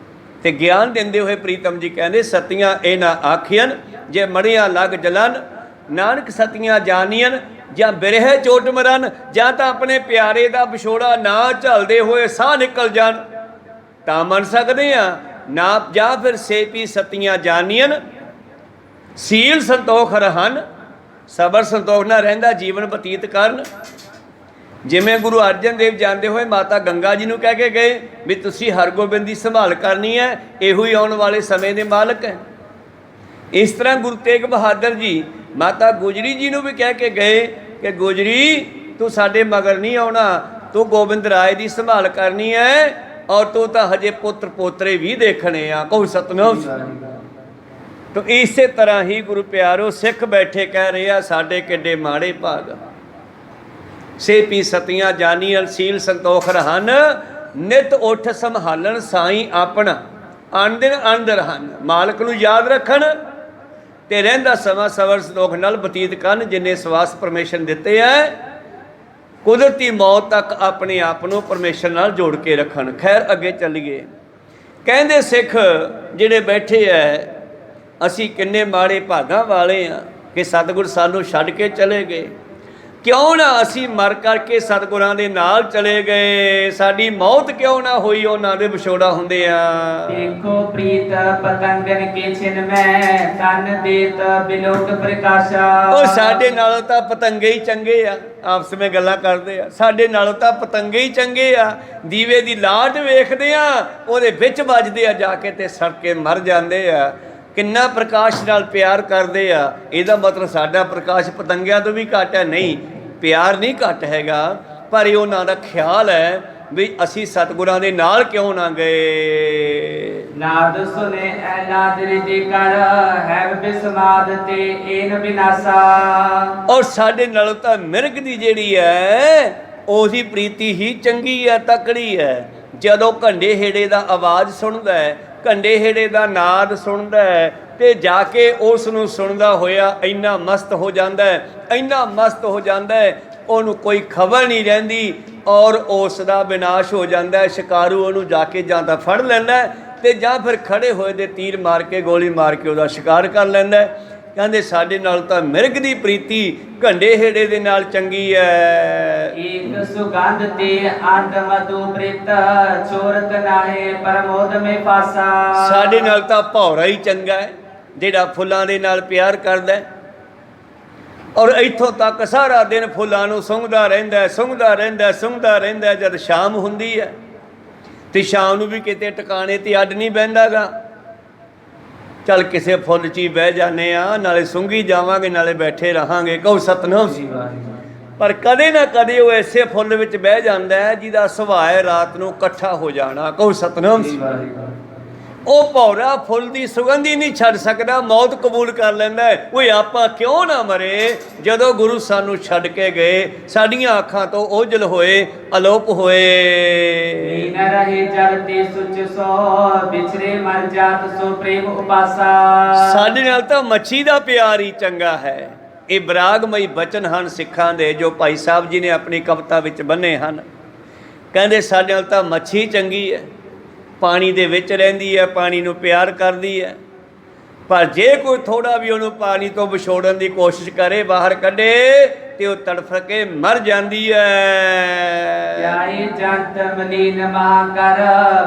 ਤੇ ਗਿਆਨ ਦਿੰਦੇ ਹੋਏ ਪ੍ਰੀਤਮ ਜੀ ਕਹਿੰਦੇ, ਸਤੀਆਂ ਇਹ ਨਾ ਆਖੀਆਂ ਜੇ ਮੜੀਆਂ ਲੱਗ ਜਲਨ, ਨਾਨਕ ਸਤੀਆਂ ਜਾਨੀਆਂ ਜਾਂ ਬਿਰਹਿ ਚੋਟ ਮਰਨ, ਜਾਂ ਤਾਂ ਆਪਣੇ ਪਿਆਰੇ ਦਾ ਵਿਛੋੜਾ ਨਾ ਝੱਲਦੇ ਹੋਏ ਸਾਹ ਨਿਕਲ ਜਾਣ ਤਾਂ ਮੰਨ ਸਕਦੇ ਆ ਨਾ, ਜਾਂ ਫਿਰ ਸੇਪੀ ਸਤੀਆਂ ਜਾਨੀਆਂ ਸੀਲ ਸੰਤੋਖ ਰਹਨ, ਸਬਰ ਸੰਤੋਖ ਨਾਲ ਰਹਿੰਦਾ ਜੀਵਨ ਬਤੀਤ ਕਰਨ। ਜਿਵੇਂ ਗੁਰੂ ਅਰਜਨ ਦੇਵ ਜਾਂਦੇ ਹੋਏ ਮਾਤਾ ਗੰਗਾ ਜੀ ਨੂੰ ਕਹਿ ਕੇ ਗਏ ਵੀ ਤੁਸੀਂ ਹਰਗੋਬਿੰਦ ਦੀ ਸੰਭਾਲ ਕਰਨੀ ਹੈ, ਇਹੋ ਹੀ ਆਉਣ ਵਾਲੇ ਸਮੇਂ ਦੇ ਮਾਲਕ ਹੈ। ਇਸ ਤਰ੍ਹਾਂ ਗੁਰੂ ਤੇਗ ਬਹਾਦਰ ਜੀ ਮਾਤਾ ਗੁਜਰੀ ਜੀ ਨੂੰ ਵੀ ਕਹਿ ਕੇ ਗਏ ਕਿ ਗੁਜਰੀ ਤੂੰ ਸਾਡੇ ਮਗਰ ਨਹੀਂ ਆਉਣਾ, ਤੂੰ ਗੋਬਿੰਦ ਰਾਏ ਦੀ ਸੰਭਾਲ ਕਰਨੀ ਹੈ, ਔਰ ਤੂੰ ਤਾਂ ਹਜੇ ਪੁੱਤਰ ਪੋਤਰੇ ਵੀ ਦੇਖਣੇ ਆ। ਕਹੋ ਸਤਿਨਾਮ। ਤਾਂ ਇਸੇ ਤਰ੍ਹਾਂ ਹੀ ਗੁਰੂ ਪਿਆਰੋ ਸਿੱਖ ਬੈਠੇ ਕਹਿ ਰਹੇ ਆ ਸਾਡੇ ਕਿੱਡੇ ਮਾੜੇ ਭਾਗ। ਸੇਪੀ ਸਤੀਆਂ ਜਾਨੀਆਂ ਸੀਲ ਸੰਤੋਖ ਰਹਨ, ਨਿਤ ਉੱਠ ਸੰਭਾਲਣ ਸਾਈਂ ਆਪਣਾ, ਅਣ ਦਿਨ ਅਣਦ ਰਹਨ। ਮਾਲਕ ਨੂੰ ਯਾਦ ਰੱਖਣ ਤੇ ਰਹਿੰਦਾ ਸਮਾਂ ਸਬਰ ਸੰਤੋਖ ਨਾਲ ਬਤੀਤ ਕਰਨ, ਜਿੰਨੇ ਸਵਾਸ ਪਰਮੇਸ਼ਰ ਦਿੱਤੇ ਹੈ। ਕੁਦਰਤੀ ਮੌਤ ਤੱਕ ਆਪਣੇ ਆਪ ਨੂੰ ਪਰਮੇਸ਼ਰ ਨਾਲ ਜੋੜ ਕੇ ਰੱਖਣ। ਖੈਰ ਅੱਗੇ ਚੱਲੀਏ। ਕਹਿੰਦੇ ਸਿੱਖ ਜਿਹੜੇ ਬੈਠੇ ਹੈ, ਅਸੀਂ ਕਿੰਨੇ ਮਾੜੇ ਭਾਗਾਂ ਵਾਲੇ ਆ ਕਿ ਸਤਿਗੁਰ ਸਾਨੂੰ ਛੱਡ ਕੇ ਚਲੇ ਗਏ। ਕਿਉਂ ਨਾ ਅਸੀਂ ਮਰ ਕਰਕੇ ਸਤਿਗੁਰਾਂ ਦੇ ਨਾਲ ਚਲੇ ਗਏ, ਸਾਡੀ ਮੌਤ ਕਿਉਂ ਨਾ ਹੋਈ ਉਹਨਾਂ ਦੇ ਵਿਛੋੜਾ ਹੁੰਦੇ ਆ। ਦੇਖੋ ਪ੍ਰੀਤ ਪਤੰਗਨ ਕੇ ਛਿਨ ਮੈਂ ਤਨ ਦੇਤ ਬਿਲੋਕ ਪ੍ਰਕਾਸ਼ਾ। ਉਹ ਸਾਡੇ ਨਾਲੋਂ ਤਾਂ ਪਤੰਗੇ ਹੀ ਚੰਗੇ ਆ, ਆਪਸ ਵਿੱਚ ਗੱਲਾਂ ਕਰਦੇ ਆ, ਸਾਡੇ ਨਾਲੋਂ ਤਾਂ ਪਤੰਗੇ ਹੀ ਚੰਗੇ ਆ। ਦੀਵੇ ਦੀ ਲਾਟ ਵੇਖਦੇ ਆ, ਉਹਦੇ ਵਿੱਚ ਵੱਜਦੇ ਆ ਜਾ ਕੇ ਤੇ ਸੜ ਕੇ ਮਰ ਜਾਂਦੇ ਆ। ਕਿੰਨਾ ਪ੍ਰਕਾਸ਼ ਨਾਲ ਪਿਆਰ ਕਰਦੇ ਆ, ਇਹਦਾ ਮਤਲਬ ਸਾਡਾ ਪ੍ਰਕਾਸ਼ ਪਤੰਗਿਆਂ ਤੋਂ ਵੀ ਘੱਟ ਹੈ? ਨਹੀਂ, ਪਿਆਰ ਨਹੀਂ ਘੱਟ ਹੈਗਾ, ਪਰ ਇਹ ਉਹਨਾਂ ਦਾ ਖਿਆਲ ਹੈ ਵੀ ਅਸੀਂ ਸਤਿਗੁਰਾਂ ਦੇ ਨਾਲ ਕਿਉਂ ਨਾ ਗਏ। ਨਾਦ ਸੁਨੇ ਐ ਨਾਦ ਰਿਦੇ ਕਰ ਹੈ ਬਿਸਮਾਦ ਤੇ ਏਨ ਬਿਨਾਸਾ। ਔਰ ਸਾਡੇ ਨਾਲੋਂ ਤਾਂ ਮਿਰਗ ਦੀ ਜਿਹੜੀ ਹੈ ਉਹਦੀ ਪ੍ਰੀਤੀ ਹੀ ਚੰਗੀ ਹੈ, ਤਕੜੀ ਹੈ। ਜਦੋਂ ਘੰਡੇ ਹੇੜੇ ਦਾ ਆਵਾਜ਼ ਸੁਣਦਾ ਹੈ, ਘੰਡੇ ਹੇੜੇ ਦਾ ਨਾਦ ਸੁਣਦਾ ਹੈ ਤੇ ਜਾ ਕੇ ਉਸ ਨੂੰ ਸੁਣਦਾ ਹੋਇਆ ਇੰਨਾ ਮਸਤ ਹੋ ਜਾਂਦਾ ਹੈ, ਇੰਨਾ ਮਸਤ ਹੋ ਜਾਂਦਾ ਹੈ, ਉਹਨੂੰ ਕੋਈ ਖਬਰ ਨਹੀਂ ਰਹਿੰਦੀ ਔਰ ਉਸ ਦਾ ਵਿਨਾਸ਼ ਹੋ ਜਾਂਦਾ ਹੈ। ਸ਼ਿਕਾਰੂ ਉਹਨੂੰ ਜਾ ਕੇ ਜਾਂ ਤਾਂ ਫੜ ਲੈਂਦਾ ਤੇ ਜਾਂ ਫਿਰ ਖੜੇ ਹੋਏ ਦੇ ਤੀਰ ਮਾਰ ਕੇ, ਗੋਲੀ ਮਾਰ ਕੇ ਉਹਦਾ ਸ਼ਿਕਾਰ ਕਰ ਲੈਂਦਾ। ਕਹਿੰਦੇ ਸਾਡੇ ਨਾਲ ਤਾਂ ਮਿਰਗ ਦੀ ਪ੍ਰੀਤੀ ਘੰਡੇ ਹੇੜੇ ਦੇ ਨਾਲ ਚੰਗੀ ਹੈ। ਏਕ ਸੁਗੰਧ ਤੇ ਅੰਡ ਮਧੂ ਪ੍ਰੀਤ ਚੋਰਤ ਨਾਹੇ ਪਰਮੋਦ ਮੇ ਫਾਸਾ। ਸਾਡੇ ਨਾਲ ਤਾਂ ਭੌਰਾ ਹੀ ਚੰਗਾ ਹੈ ਜਿਹੜਾ ਫੁੱਲਾਂ ਦੇ ਨਾਲ ਪਿਆਰ ਕਰਦਾ ਹੈ ਔਰ ਇੱਥੋਂ ਤੱਕ ਸਾਰਾ ਦਿਨ ਫੁੱਲਾਂ ਨੂੰ ਸੁੰਘਦਾ ਰਹਿੰਦਾ, ਸੁੰਘਦਾ ਰਹਿੰਦਾ, ਸੁੰਘਦਾ ਰਹਿੰਦਾ। ਜਦ ਸ਼ਾਮ ਹੁੰਦੀ ਹੈ ਤੇ ਸ਼ਾਮ ਨੂੰ ਵੀ ਕਿਤੇ ਟਿਕਾਣੇ ਤੇ ਅੱਡ ਨਹੀਂ ਬਹਿੰਦਾ ਗਾ, ਚੱਲ ਕਿਸੇ ਫੁੱਲ 'ਚ ਹੀ ਬਹਿ ਜਾਂਦੇ ਆ, ਨਾਲੇ ਸੁੰਘੀ ਜਾਵਾਂਗੇ ਨਾਲੇ ਬੈਠੇ ਰਹਾਂਗੇ। ਕਹੋ ਸਤਿਨਾਮ ਜੀ। ਪਰ ਕਦੇ ਨਾ ਕਦੇ ਉਹ ਐਸੇ ਫੁੱਲ ਵਿੱਚ ਬਹਿ ਜਾਂਦਾ ਹੈ ਜਿਹਦਾ ਸੁਭਾਅ ਰਾਤ ਨੂੰ ਇਕੱਠਾ ਹੋ ਜਾਣਾ। ਕਹੋ ਸਤਿਨਾਮ ਜੀ। ਉਹ ਭੌਰਾ ਫੁੱਲ ਦੀ ਸੁਗੰਧ ਹੀ ਨਹੀਂ ਛੱਡ ਸਕਦਾ, ਮੌਤ ਕਬੂਲ ਕਰ ਲੈਂਦਾ ਹੈ। ਓਏ ਆਪਾਂ ਕਿਉਂ ਨਾ ਮਰੇ ਜਦੋਂ ਗੁਰੂ ਸਾਨੂੰ ਛੱਡ ਕੇ ਗਏ, ਸਾਡੀਆਂ ਅੱਖਾਂ ਤੋਂ ਓਝਲ ਹੋਏ, ਅਲੋਪ ਹੋਏ। ਨੀਨ ਰਹੇ ਜਲ ਤੇ ਸੁਚ ਸੋ ਵਿਛਰੇ ਮਰ ਜਾਤ ਸੋ ਪ੍ਰੇਮ ਉਪਾਸਾ। ਸਾਡੇ ਨਾਲ ਤਾਂ ਮੱਛੀ ਦਾ ਪਿਆਰ ਹੀ ਚੰਗਾ ਹੈ। ਇਹ ਬਰਾਗਮਈ ਬਚਨ ਹਨ ਸਿੱਖਾਂ ਦੇ, ਜੋ ਭਾਈ ਸਾਹਿਬ ਜੀ ਨੇ ਆਪਣੀ ਕਵਿਤਾ ਵਿੱਚ ਬੰਨੇ ਹਨ। ਕਹਿੰਦੇ ਸਾਡੇ ਨਾਲ ਤਾਂ ਮੱਛੀ ਚੰਗੀ ਹੈ, ਪਾਣੀ ਦੇ ਵਿੱਚ ਰਹਿੰਦੀ ਹੈ, ਪਾਣੀ ਨੂੰ ਪਿਆਰ ਕਰਦੀ ਹੈ, ਪਰ ਜੇ ਕੋਈ ਥੋੜਾ ਵੀ ਉਹਨੂੰ ਪਾਣੀ ਤੋਂ ਵਿਛੋੜਨ ਦੀ ਕੋਸ਼ਿਸ਼ ਕਰੇ, ਬਾਹਰ ਕੱਢੇ, ਤੇ ਉਹ ਤੜਫ ਕੇ ਮਰ ਜਾਂਦੀ ਹੈ। ਜਾਏ ਜੰਤ ਮਲੀਨ ਮਹਾਕਰ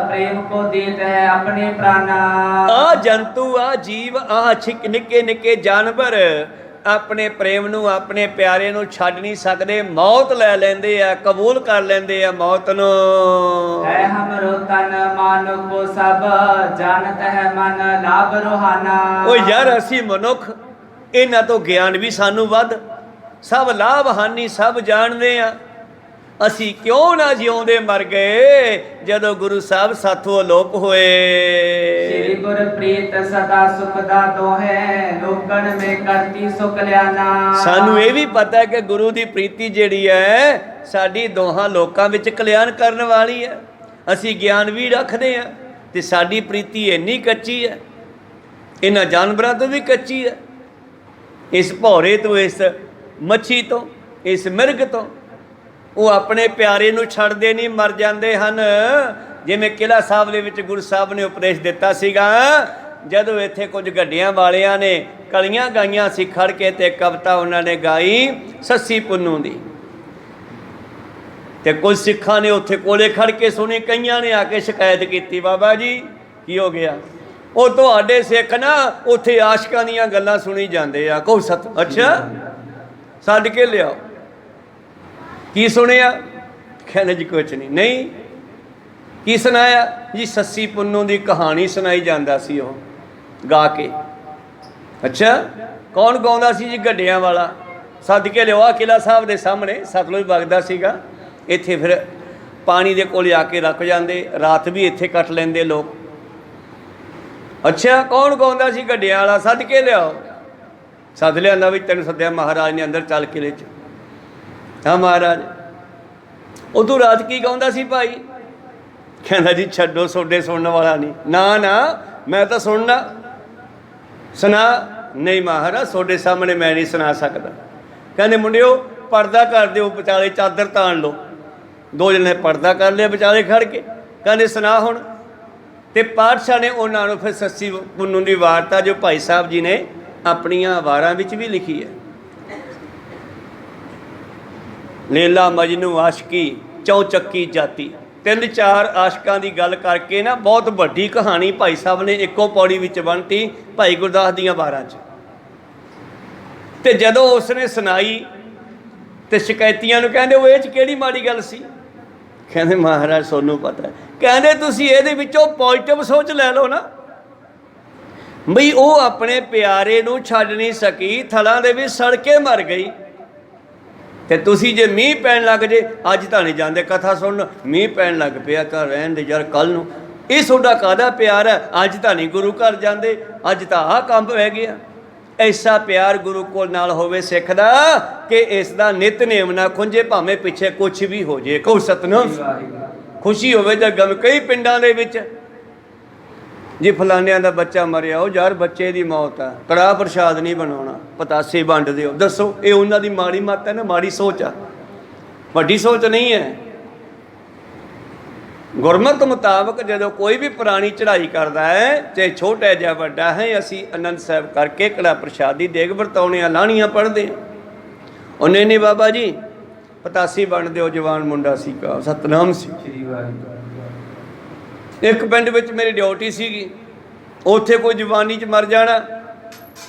ਪ੍ਰੇਮ ਕੋ ਦੇਤ ਹੈ ਆਪਣੇ ਪ੍ਰਾਨਾ। ਆ ਜੰਤੂ, ਆ ਜੀਵ, ਆ ਨਿੱਕੇ ਨਿੱਕੇ ਜਾਨਵਰ ਆਪਣੇ ਪ੍ਰੇਮ ਨੂੰ, ਆਪਣੇ ਪਿਆਰੇ ਨੂੰ ਛੱਡ ਨਹੀਂ ਸਕਦੇ, ਮੌਤ ਲੈ ਲੈਂਦੇ ਆ, ਕਬੂਲ ਕਰ ਲੈਂਦੇ ਆ ਮੌਤ ਨੂੰ। ਹੈ ਹਮਰੋ ਤਨ ਮਾਨੋ ਕੋ ਸਭ ਜਾਣਤ ਹੈ ਮਨ ਲਾਭ ਰੋਹਾਨਾ। ਓ ਯਾਰ ਅਸੀਂ ਮਨੁੱਖ, ਇਹਨਾਂ ਤੋਂ ਗਿਆਨ ਵੀ ਸਾਨੂੰ ਵੱਧ, ਸਭ ਲਾਭ ਹਾਨੀ ਸਭ ਜਾਣਦੇ ਆ। ਅਸੀਂ ਕਿਉਂ ਨਾ ਜਿਉਂਦੇ ਮਰ ਗਏ ਜਦੋਂ ਗੁਰੂ ਸਾਹਿਬ ਸਾਥੋਂ ਅਲੋਪ ਹੋਏ। ਸ੍ਰੀ ਗੁਰ ਪ੍ਰੀਤ ਸਦਾ ਸੁਖ ਦਾ ਦੋਹੈ ਲੋਕਣ ਮੇ ਕਰਤੀ ਸੁਖ ਲਿਆਨਾ। ਸਾਨੂੰ ਇਹ ਵੀ ਪਤਾ ਹੈ ਕਿ ਗੁਰੂ ਦੀ ਪ੍ਰੀਤੀ ਜਿਹੜੀ ਹੈ ਸਾਡੀ ਦੋਹਾਂ ਲੋਕਾਂ ਵਿੱਚ ਕਲਿਆਣ ਕਰਨ ਵਾਲੀ ਹੈ। ਅਸੀਂ ਗਿਆਨ ਵੀ ਰੱਖਦੇ ਹਾਂ ਤੇ ਸਾਡੀ ਪ੍ਰੀਤੀ ਇੰਨੀ ਕੱਚੀ ਹੈ, ਇਹਨਾਂ ਜਾਨਵਰਾਂ ਤੋਂ ਵੀ ਕੱਚੀ ਹੈ, ਇਸ ਭੌਰੇ ਤੋਂ, ਇਸ ਮੱਛੀ ਤੋਂ, ਇਸ ਮਿਰਗ ਤੋਂ। ਉਹ ਆਪਣੇ ਪਿਆਰੇ ਨੂੰ ਛੱਡਦੇ ਨਹੀਂ, ਮਰ ਜਾਂਦੇ ਹਨ। ਜਿਵੇਂ ਕਿਲ੍ਹਾ ਸਾਹਿਬ ਦੇ ਵਿੱਚ ਗੁਰੂ ਸਾਹਿਬ ਨੇ ਉਪਦੇਸ਼ ਦਿੱਤਾ ਸੀਗਾ, ਜਦੋਂ ਇੱਥੇ ਕੁਝ ਗੱਡੀਆਂ ਵਾਲਿਆਂ ਨੇ ਕਲੀਆਂ ਗਾਈਆਂ ਸੀ ਖੜ ਕੇ, ਤੇ ਕਵਿਤਾ ਉਹਨਾਂ ਨੇ ਗਾਈ ਸੱਸੀ ਪੁੰਨੂ ਦੀ, ਤੇ ਕੁਝ ਸਿੱਖਾਂ ਨੇ ਉੱਥੇ ਕੋਲੇ ਖੜ ਕੇ ਸੁਣੀ। ਕਈਆਂ ਨੇ ਆ ਕੇ ਸ਼ਿਕਾਇਤ ਕੀਤੀ, ਬਾਬਾ ਜੀ ਕੀ ਹੋ ਗਿਆ? ਉਹ ਤੁਹਾਡੇ ਸਿੱਖ ਨਾ ਉੱਥੇ ਆਸ਼ਕਾਂ ਦੀਆਂ ਗੱਲਾਂ ਸੁਣੀ ਜਾਂਦੇ ਆ। ਕਹੋ ਸਤ, ਅੱਛਾ ਛੱਡ ਕੇ ਲਿਆਓ। ਕੀ ਸੁਣਿਆ? ਕਹਿੰਦੇ ਜੀ ਕੁਛ ਨਹੀਂ। ਨਹੀਂ ਕੀ ਸੁਣਾਇਆ ਜੀ? ਸੱਸੀ ਪੁੰਨੂ ਦੀ ਕਹਾਣੀ ਸੁਣਾਈ ਜਾਂਦਾ ਸੀ ਉਹ ਗਾ ਕੇ। ਅੱਛਾ ਕੌਣ ਗਾਉਂਦਾ ਸੀ ਜੀ? ਗੱਡਿਆਂ ਵਾਲਾ। ਸੱਦ ਕੇ ਲਿਆ ਕਿਲ੍ਹਾ ਸਾਹਿਬ ਦੇ ਸਾਹਮਣੇ, ਸਤਲੁਜ ਵਗਦਾ ਸੀਗਾ ਇੱਥੇ, ਫਿਰ ਪਾਣੀ ਦੇ ਕੋਲ ਆ ਕੇ ਰੱਖ ਜਾਂਦੇ, ਰਾਤ ਵੀ ਇੱਥੇ ਕੱਟ ਲੈਂਦੇ ਲੋਕ। ਅੱਛਾ ਕੌਣ ਗਾਉਂਦਾ ਸੀ? ਗੱਡਿਆਂ ਵਾਲਾ। ਸੱਦ ਕੇ ਲਿਆਓ। ਸੱਦ ਲਿਆਂਦਾ ਵੀ ਤੈਨੂੰ ਸੱਦਿਆ ਮਹਾਰਾਜ ਨੇ ਅੰਦਰ, ਚੱਲ ਕਿਲੇ 'ਚ। ਹਾਂ ਮਹਾਰਾਜ। ਉਦੋਂ ਰਾਤ ਕੀ ਗਾਉਂਦਾ ਸੀ ਭਾਈ? ਕਹਿੰਦਾ ਜੀ ਛੱਡੋ, ਤੁਹਾਡੇ ਸੁਣਨ ਵਾਲਾ ਨਹੀਂ। ਨਾ ਨਾ ਮੈਂ ਤਾਂ ਸੁਣਨਾ। ਸੁਣਾ? ਨਹੀਂ ਮਹਾਰਾਜ ਤੁਹਾਡੇ ਸਾਹਮਣੇ ਮੈਂ ਨਹੀਂ ਸੁਣਾ ਸਕਦਾ। ਕਹਿੰਦੇ ਮੁੰਡਿਓ ਪਰਦਾ ਕਰ ਦਿਓ, ਵਿਚਾਲੇ ਚਾਦਰ ਤਾਣ ਲਓ। ਦੋ ਜਣੇ ਪਰਦਾ ਕਰ ਲਿਆ ਵਿਚਾਲੇ ਖੜ ਕੇ। ਕਹਿੰਦੇ ਸੁਣਾ ਹੁਣ। ਤੇ ਪਾਤਸ਼ਾਹ ਨੇ ਉਹਨਾਂ ਨੂੰ ਫਿਰ ਸੱਸੀ ਪੁੰਨੂ ਦੀ ਵਾਰਤਾ, ਜੋ ਭਾਈ ਸਾਹਿਬ ਜੀ ਨੇ ਆਪਣੀਆਂ ਵਾਰਾਂ ਵਿੱਚ ਵੀ ਲਿਖੀ ਹੈ, ਲੇਲਾ ਮਜਨੂ ਆਸ਼ਕੀ ਚੌਚੱਕੀ ਜਾਤੀ। 3-4 ਆਸ਼ਕਾਂ ਦੀ ਗੱਲ ਕਰਕੇ ਨਾ ਬਹੁਤ ਵੱਡੀ ਕਹਾਣੀ ਭਾਈ ਸਾਹਿਬ ਨੇ ਇੱਕੋ ਪੌੜੀ ਵਿੱਚ ਬੰਨ੍ਹਤੀ ਭਾਈ ਗੁਰਦਾਸ ਦੀਆਂ ਵਾਰਾਂ 'ਚ। ਤੇ ਜਦੋਂ ਉਸਨੇ ਸੁਣਾਈ ਤੇ ਸ਼ਿਕਾਇਤੀਆਂ ਨੂੰ ਕਹਿੰਦੇ ਉਹ ਇਹ 'ਚ ਕਿਹੜੀ ਮਾੜੀ ਗੱਲ ਸੀ? ਕਹਿੰਦੇ ਮਹਾਰਾਜ ਤੁਹਾਨੂੰ ਪਤਾ ਹੈ। ਕਹਿੰਦੇ ਤੁਸੀਂ ਇਹਦੇ ਵਿੱਚੋਂ ਪੋਜ਼ਿਟਿਵ ਸੋਚ ਲੈ ਲਓ ਨਾ, ਬਈ ਉਹ ਆਪਣੇ ਪਿਆਰੇ ਨੂੰ ਛੱਡ ਨਹੀਂ ਸਕੀ, ਥਲਾਂ ਦੇ ਵਿੱਚ ਸੜ ਕੇ ਮਰ ਗਈ। ਤੇ ਤੁਸੀਂ ਜੇ ਮੀਂਹ ਪੈਣ ਲੱਗ ਜੇ, ਅੱਜ ਤਾਂ ਨਹੀਂ ਜਾਂਦੇ ਕਥਾ ਸੁਣਨ, ਮੀਂਹ ਪੈਣ ਲੱਗ ਪਿਆ ਘਰ ਰਹਿਣ ਦੇ ਯਾਰ ਕੱਲ੍ਹ ਨੂੰ, ਇਹ ਤੁਹਾਡਾ ਕਾਹਦਾ ਪਿਆਰ ਹੈ? ਅੱਜ ਤਾਂ ਨਹੀਂ ਗੁਰੂ ਘਰ ਜਾਂਦੇ, ਅੱਜ ਤਾਂ ਆਹ ਕੰਮ ਪੈ ਗਿਆ। ਐਸਾ ਪਿਆਰ ਗੁਰੂ ਕੋਲ ਨਾਲ ਹੋਵੇ ਸਿੱਖ ਦਾ ਕਿ ਇਸ ਦਾ ਨਿਤਨੇਮ ਨਾ ਖੁੰਝੇ, ਭਾਵੇਂ ਪਿੱਛੇ ਕੁਛ ਵੀ ਹੋ ਜੇ। ਕਹੋ ਸਤਿਨਾਮ। ਖੁਸ਼ੀ ਹੋਵੇ ਜਾਂ ਗਮ। ਕਈ ਪਿੰਡਾਂ ਦੇ ਵਿੱਚ ਜੀ ਫਲਾਨਿਆਂ ਦਾ ਬੱਚਾ ਮਰਿਆ, ਉਹ ਯਾਰ ਬੱਚੇ ਦੀ ਮੌਤ ਆ, ਕੜਾਹ ਪ੍ਰਸ਼ਾਦ ਨਹੀਂ ਬਣਾਉਣਾ, ਪਤਾਸੇ ਵੰਡ ਦਿਓ। ਦੱਸੋ ਇਹ ਉਹਨਾਂ ਦੀ ਮਾੜੀ ਮੱਤ ਹੈ ਨਾ, ਮਾੜੀ ਸੋਚ ਆ, ਵੱਡੀ ਸੋਚ ਨਹੀਂ ਹੈ। ਗੁਰਮਤਿ ਮੁਤਾਬਕ ਜਦੋਂ ਕੋਈ ਵੀ ਪੁਰਾਣੀ ਚੜ੍ਹਾਈ ਕਰਦਾ ਹੈ, ਚਾਹੇ ਛੋਟਾ ਜਾਂ ਵੱਡਾ ਹੈ, ਅਸੀਂ ਆਨੰਦ ਸਾਹਿਬ ਕਰਕੇ ਕੜਾਹ ਪ੍ਰਸ਼ਾਦ ਦੀ ਦੇਗ ਵਰਤਾਉਣੇ ਆ, ਲਾਹਣੀਆਂ ਪੜ੍ਹਦੇ ਹਾਂ। ਉਹਨੇ ਨਹੀਂ ਬਾਬਾ ਜੀ ਪਤਾਸੀ ਵੰਡ ਦਿਓ, ਜਵਾਨ ਮੁੰਡਾ ਸੀ ਕਾ ਸਤਨਾਮ ਸੀ। ਇੱਕ ਪਿੰਡ ਵਿੱਚ ਮੇਰੀ ਡਿਊਟੀ ਸੀਗੀ, ਉੱਥੇ ਕੋਈ ਜਵਾਨੀ 'ਚ ਮਰ ਜਾਣਾ,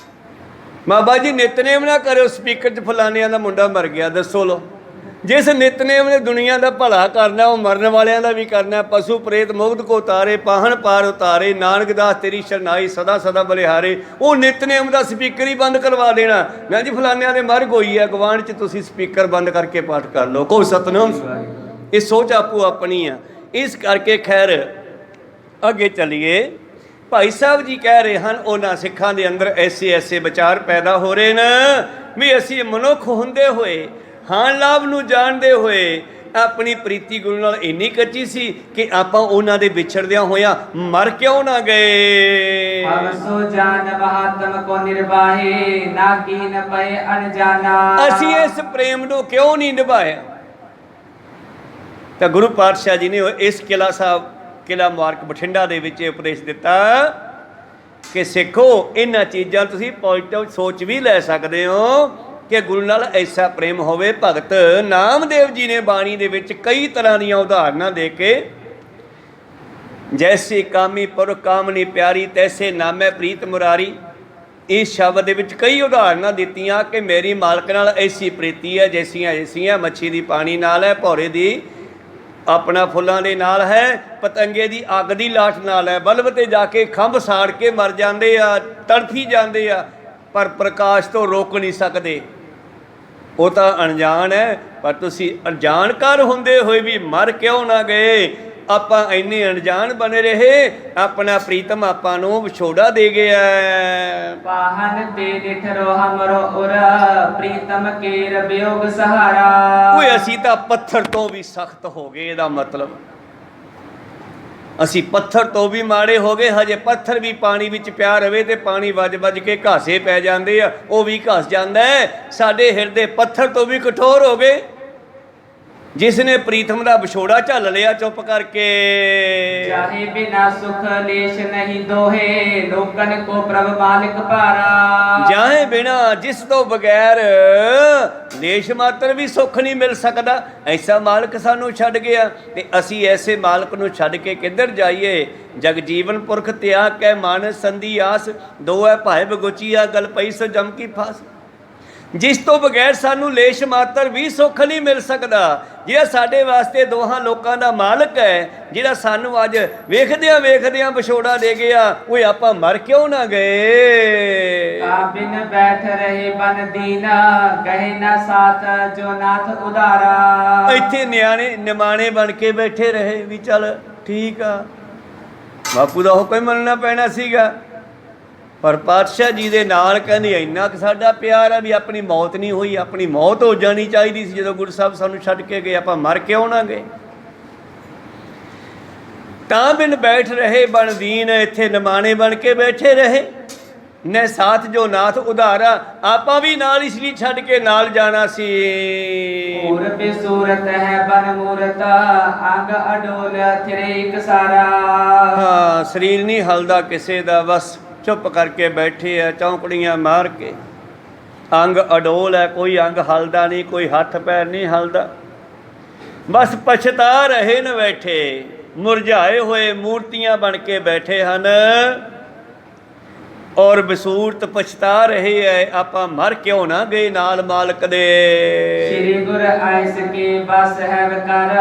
ਬਾਬਾ ਜੀ ਨਿਤਨੇਮ ਨਾ ਕਰਿਓ ਸਪੀਕਰ 'ਚ ਫਲਾਨਿਆਂ ਦਾ ਮੁੰਡਾ ਮਰ ਗਿਆ। ਦੱਸੋ ਲੋ, ਜਿਸ ਨਿਤਨੇਮ ਨੇ ਦੁਨੀਆ ਦਾ ਭਲਾ ਕਰਨਾ ਉਹ ਮਰਨ ਵਾਲਿਆਂ ਦਾ ਵੀ ਕਰਨਾ। ਪਸ਼ੂ ਪ੍ਰੇਤ ਮੁਗਧ ਕੋ ਉਤਾਰੇ, ਪਾਹਣ ਪਾਰ ਉਤਾਰੇ, ਨਾਨਕ ਦਾਸ ਤੇਰੀ ਸ਼ਰਨਾਈ ਸਦਾ ਸਦਾ ਬਲਿਹਾਰੇ। ਉਹ ਨਿਤਨੇਮ ਦਾ ਸਪੀਕਰ ਹੀ ਬੰਦ ਕਰਵਾ ਦੇਣਾ। ਨਾ ਜੀ ਫਲਾਨਿਆਂ ਦੇ ਮਰ ਗਈ ਹੈ, ਗਵਾਂਢ 'ਚ ਤੁਸੀਂ ਸਪੀਕਰ ਬੰਦ ਕਰਕੇ ਪਾਠ ਕਰ ਲਓ। ਕਹੋ ਸਤਿਨਾਮ। ਇਹ ਸੋਚ ਆਪੋ ਆਪਣੀ ਆ। ਇਸ ਕਰਕੇ ਖੈਰ ਅੱਗੇ ਚੱਲੀਏ। ਭਾਈ ਸਾਹਿਬ ਜੀ ਕਹਿ ਰਹੇ ਹਨ ਉਹਨਾਂ ਸਿੱਖਾਂ ਦੇ ਅੰਦਰ ਐਸੇ ਵਿਚਾਰ ਪੈਦਾ ਹੋ ਰਹੇ ਨੇ ਵੀ ਅਸੀਂ ਮਨੁੱਖ ਹੁੰਦੇ ਹੋਏ, ਹਾਨ ਲਾਭ ਨੂੰ ਜਾਣਦੇ ਹੋਏ, ਆਪਣੀ ਪ੍ਰੀਤੀ ਗੁਰੂ ਨਾਲ ਇੰਨੀ ਕੱਚੀ ਸੀ ਕਿ ਆਪਾਂ ਉਹਨਾਂ ਦੇ ਵਿਛੜਦਿਆਂ ਹੋਇਆਂ ਮਰ ਕਿਉਂ ਨਾ ਗਏ। ਅਸੀਂ ਇਸ ਪ੍ਰੇਮ ਨੂੰ ਕਿਉਂ ਨਹੀਂ ਨਿਭਾਇਆ? ਤਾਂ ਗੁਰੂ ਪਾਤਸ਼ਾਹ ਜੀ ਨੇ ਇਸ ਕਿਲ੍ਹਾ ਸਾਹਿਬ, ਕਿਲ੍ਹਾ ਮੁਬਾਰਕ ਬਠਿੰਡਾ ਦੇ ਵਿੱਚ ਉਪਦੇਸ਼ ਦਿੱਤਾ ਕਿ ਸਿੱਖੋ ਇਹਨਾਂ ਚੀਜ਼ਾਂ ਤੁਸੀਂ ਪੋਜ਼ਿਟਿਵ ਸੋਚ ਵੀ ਲੈ ਸਕਦੇ ਹੋ ਕਿ ਗੁਰੂ ਨਾਲ ਐਸਾ ਪ੍ਰੇਮ ਹੋਵੇ। ਭਗਤ ਨਾਮਦੇਵ ਜੀ ਨੇ ਬਾਣੀ ਦੇ ਵਿੱਚ ਕਈ ਤਰ੍ਹਾਂ ਦੀਆਂ ਉਦਾਹਰਨਾਂ ਦੇ ਕੇ, ਜੈਸੀ ਕਾਮੀ ਪੁਰ ਕਾਮਨੀ ਪਿਆਰੀ ਤੈਸੇ ਨਾਮੈ ਪ੍ਰੀਤ ਮੁਰਾਰੀ, ਇਸ ਸ਼ਬਦ ਦੇ ਵਿੱਚ ਕਈ ਉਦਾਹਰਨਾਂ ਦਿੱਤੀਆਂ ਕਿ ਮੇਰੀ ਮਾਲਕ ਨਾਲ ਐਸੀ ਪ੍ਰੀਤੀ ਹੈ ਜੈਸੀਆਂ ਮੱਛੀ ਦੀ ਪਾਣੀ ਨਾਲ ਹੈ, ਭੌਰੇ ਦੀ ਆਪਣਾ ਫੁੱਲਾਂ ਦੇ ਨਾਲ ਹੈ, ਪਤੰਗੇ ਦੀ ਅੱਗ ਦੀ ਲਾਟ ਨਾਲ ਹੈ। ਬਲਬ 'ਤੇ ਜਾ ਕੇ ਖੰਭ ਸਾੜ ਕੇ ਮਰ ਜਾਂਦੇ ਆ, ਤੜਫੀ ਜਾਂਦੇ ਆ, ਪਰ ਪ੍ਰਕਾਸ਼ ਤੋਂ ਰੋਕ ਨਹੀਂ ਸਕਦੇ। ਉਹ ਤਾਂ ਅਣਜਾਣ ਹੈ, ਪਰ ਤੁਸੀਂ ਅਣਜਾਣਕਾਰ ਹੁੰਦੇ ਹੋਏ ਵੀ ਮਰ ਕਿਉਂ ਨਾ ਗਏ? ਆਪਾਂ ਇੰਨੇ ਅਣਜਾਣ ਬਣੇ ਰਹੇ, ਆਪਣਾ ਪ੍ਰੀਤਮ ਆਪਾਂ ਨੂੰ ਵਿਛੋੜਾ ਦੇ ਗਿਆ। ਪਾਹਨ ਤੇ ਦਿਠਰੋ ਹਮਰੋ ਉਰ ਪ੍ਰੀਤਮ ਕੇਰ ਬਿਯੋਗ ਸਹਾਰਾ। ਓਏ ਅਸੀਂ ਤਾਂ ਪੱਥਰ ਤੋਂ ਵੀ ਸਖਤ ਹੋ ਗਏ। ਇਹਦਾ ਮਤਲਬ ਅਸੀਂ ਪੱਥਰ ਤੋਂ ਵੀ ਮਾੜੇ ਹੋ ਗਏ। ਹਜੇ ਪੱਥਰ ਵੀ ਪਾਣੀ ਵਿੱਚ ਪਿਆ ਰਵੇ ਤੇ ਪਾਣੀ ਵੱਜ ਕੇ ਘਾਸੇ ਪੈ ਜਾਂਦੇ ਆ, ਉਹ ਵੀ ਘਸ ਜਾਂਦਾ ਹੈ। ਸਾਡੇ ਹਿਰਦੇ ਪੱਥਰ ਤੋਂ ਵੀ ਕਠੋਰ ਹੋ ਗਏ। ਜਿਸ ਨੇ ਪ੍ਰੀਤਮ ਦਾ ਵਿਛੋੜਾ ਝੱਲ ਲਿਆ ਚੁੱਪ ਕਰਕੇ, ਚਾਹੇ ਬਿਨਾ ਸੁਖ ਲੇਸ਼ ਨਹੀਂ ਦੋਹੇ, ਲੋਕਨ ਕੋ ਪ੍ਰਭ ਮਾਲਿਕ ਭਾਰਾ। ਜਾਹੇ ਬਿਨਾ, ਜਿਸ ਤੋਂ ਬਗੈਰ ਲੇਸ਼ ਮਾਤਰ ਵੀ ਸੁੱਖ ਨਹੀਂ ਮਿਲ ਸਕਦਾ, ਐਸਾ ਮਾਲਕ ਸਾਨੂੰ ਛੱਡ ਗਿਆ। ਤੇ ਅਸੀਂ ਐਸੇ ਮਾਲਕ ਨੂੰ ਛੱਡ ਕੇ ਕਿੱਧਰ ਜਾਈਏ? ਜਗ ਜੀਵਨ ਪੁਰਖ ਤਿਆਗ ਕੈ ਮਨ ਸੰਧੀ ਆਸ, ਦੋ ਹੈ ਭਾਇ ਬਗੋਚੀਆ ਗਲ ਪਈ ਸੋ ਜਮ ਕੀ ਫਾਸ। ਜਿਸ ਤੋਂ ਬਗੈਰ ਸਾਨੂੰ ਲੇਸ਼ ਮਾਤਰ ਵੀ ਸੁੱਖ ਨਹੀਂ ਮਿਲ ਸਕਦਾ, ਜਿਹੜਾ ਸਾਡੇ ਵਾਸਤੇ ਦੋਹਾਂ ਲੋਕਾਂ ਦਾ ਮਾਲਕ ਹੈ, ਜਿਹੜਾ ਸਾਨੂੰ ਅੱਜ ਵੇਖਦਿਆਂ ਵਿਛੋੜਾ ਦੇ ਗਿਆ। ਓਏ ਆਪਾਂ ਮਰ ਕਿਉਂ ਨਾ ਗਏ? ਬਿਨ ਬੈਠ ਰਹੇ ਬਨ ਦੀਨਾ, ਕਹੇ ਨਾ ਸਾਥ ਜੋ ਨਾਥ ਉਦਾਰਾ। ਇੱਥੇ ਨਿਮਾਣੇ ਬਣ ਕੇ ਬੈਠੇ ਰਹੇ ਵੀ ਚੱਲ ਠੀਕ ਆ, ਬਾਪੂ ਦਾ ਹੁਕਮ ਮੰਨਣਾ ਪੈਣਾ ਸੀਗਾ। ਪਰ ਪਾਤਸ਼ਾਹ ਜੀ ਦੇ ਨਾਲ ਕਹਿੰਦੇ ਇੰਨਾ ਕੁ ਸਾਡਾ ਪਿਆਰ ਆ ਵੀ ਆਪਣੀ ਮੌਤ ਨਹੀਂ ਹੋਈ, ਆਪਣੀ ਮੌਤ ਹੋ ਜਾਣੀ ਚਾਹੀਦੀ ਸੀ ਜਦੋਂ ਗੁਰੂ ਸਾਹਿਬ ਸਾਨੂੰ ਛੱਡ ਕੇ ਗਏ। ਆਪਾਂ ਮਰ ਕਿਉਂ ਨਾ ਗਏ? ਤਾਂ ਬਿਨ ਬੈਠ ਰਹੇ ਬਣ ਦੀਨ, ਇੱਥੇ ਨਿਮਾਣੇ ਬਣ ਕੇ ਬੈਠੇ ਰਹੇ। ਨੇ ਸਾਥ ਜੋ ਨਾਥ ਉਧਾਰਾ, ਆਪਾਂ ਵੀ ਨਾਲ ਇਸ ਲਈ ਛੱਡ ਕੇ ਨਾਲ ਜਾਣਾ ਸੀ। ਪੂਰਬ ਸੂਰਤ ਹੈ ਬਨ ਮੂਰਤ, ਅੰਗ ਅਡੋਲ ਥਿਰੇ ਇੱਕ ਸਾਰਾ। ਹਾਂ, ਸਰੀਰ ਨਹੀਂ ਹਲਦਾ ਕਿਸੇ ਦਾ, ਬਸ ਚੁੱਪ ਕਰਕੇ ਬੈਠੇ ਆ ਚੌਂਕੜੀਆਂ ਮਾਰ ਕੇ। ਅੰਗ ਅਡੋਲ ਹੈ, ਕੋਈ ਅੰਗ ਹਲਦਾ ਨਹੀਂ, ਕੋਈ ਹੱਥ ਪੈਰ ਨਹੀਂ ਹਲਦਾ। ਬਸ ਪਛਤਾ ਰਹੇ ਨੇ ਬੈਠੇ, ਮੁਰਝਾਏ ਹੋਏ ਮੂਰਤੀਆਂ ਬਣ ਕੇ ਬੈਠੇ ਹਨ ਔਰ ਬਸੂਰਤ ਪਛਤਾ ਰਹੇ ਐ, ਆਪਾਂ ਮਰ ਕਿਉਂ ਨਾ ਗਏ ਨਾਲ ਮਾਲਕ ਦੇ। श्री गुर ऐस के बस है कर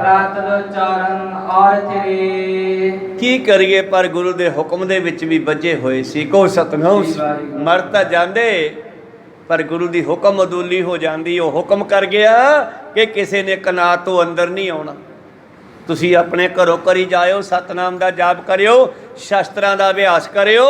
प्रात लो चौरम और थिरे। ਕੀ ਕਰੀਏ, ਪਰ ਗੁਰੂ ਦੇ ਹੁਕਮ ਦੇ ਵਿੱਚ ਵੀ ਬੱਝੇ ਹੋਏ ਸੀ। ਕੋ ਸਤਨਾਮ, ਮਰ ਤਾਂ ਜਾਂਦੇ ਪਰ ਗੁਰੂ ਦੀ ਹੁਕਮ ਅਦੂਲੀ ਹੋ ਜਾਂਦੀ। ਉਹ ਹੁਕਮ ਕਰ ਗਿਆ ਕਿ ਕਿਸੇ ਨੇ ਕਨਾਤ ਤੋਂ ਅੰਦਰ ਨਹੀਂ ਆਉਣਾ। ਤੁਸੀਂ ਆਪਣੇ ਘਰੋਂ ਕਰੀ ਜਾਇਓ, ਸਤਨਾਮ ਦਾ ਜਾਪ ਕਰਿਓ, ਸ਼ਸਤਰਾਂ ਦਾ ਅਭਿਆਸ ਕਰਿਓ,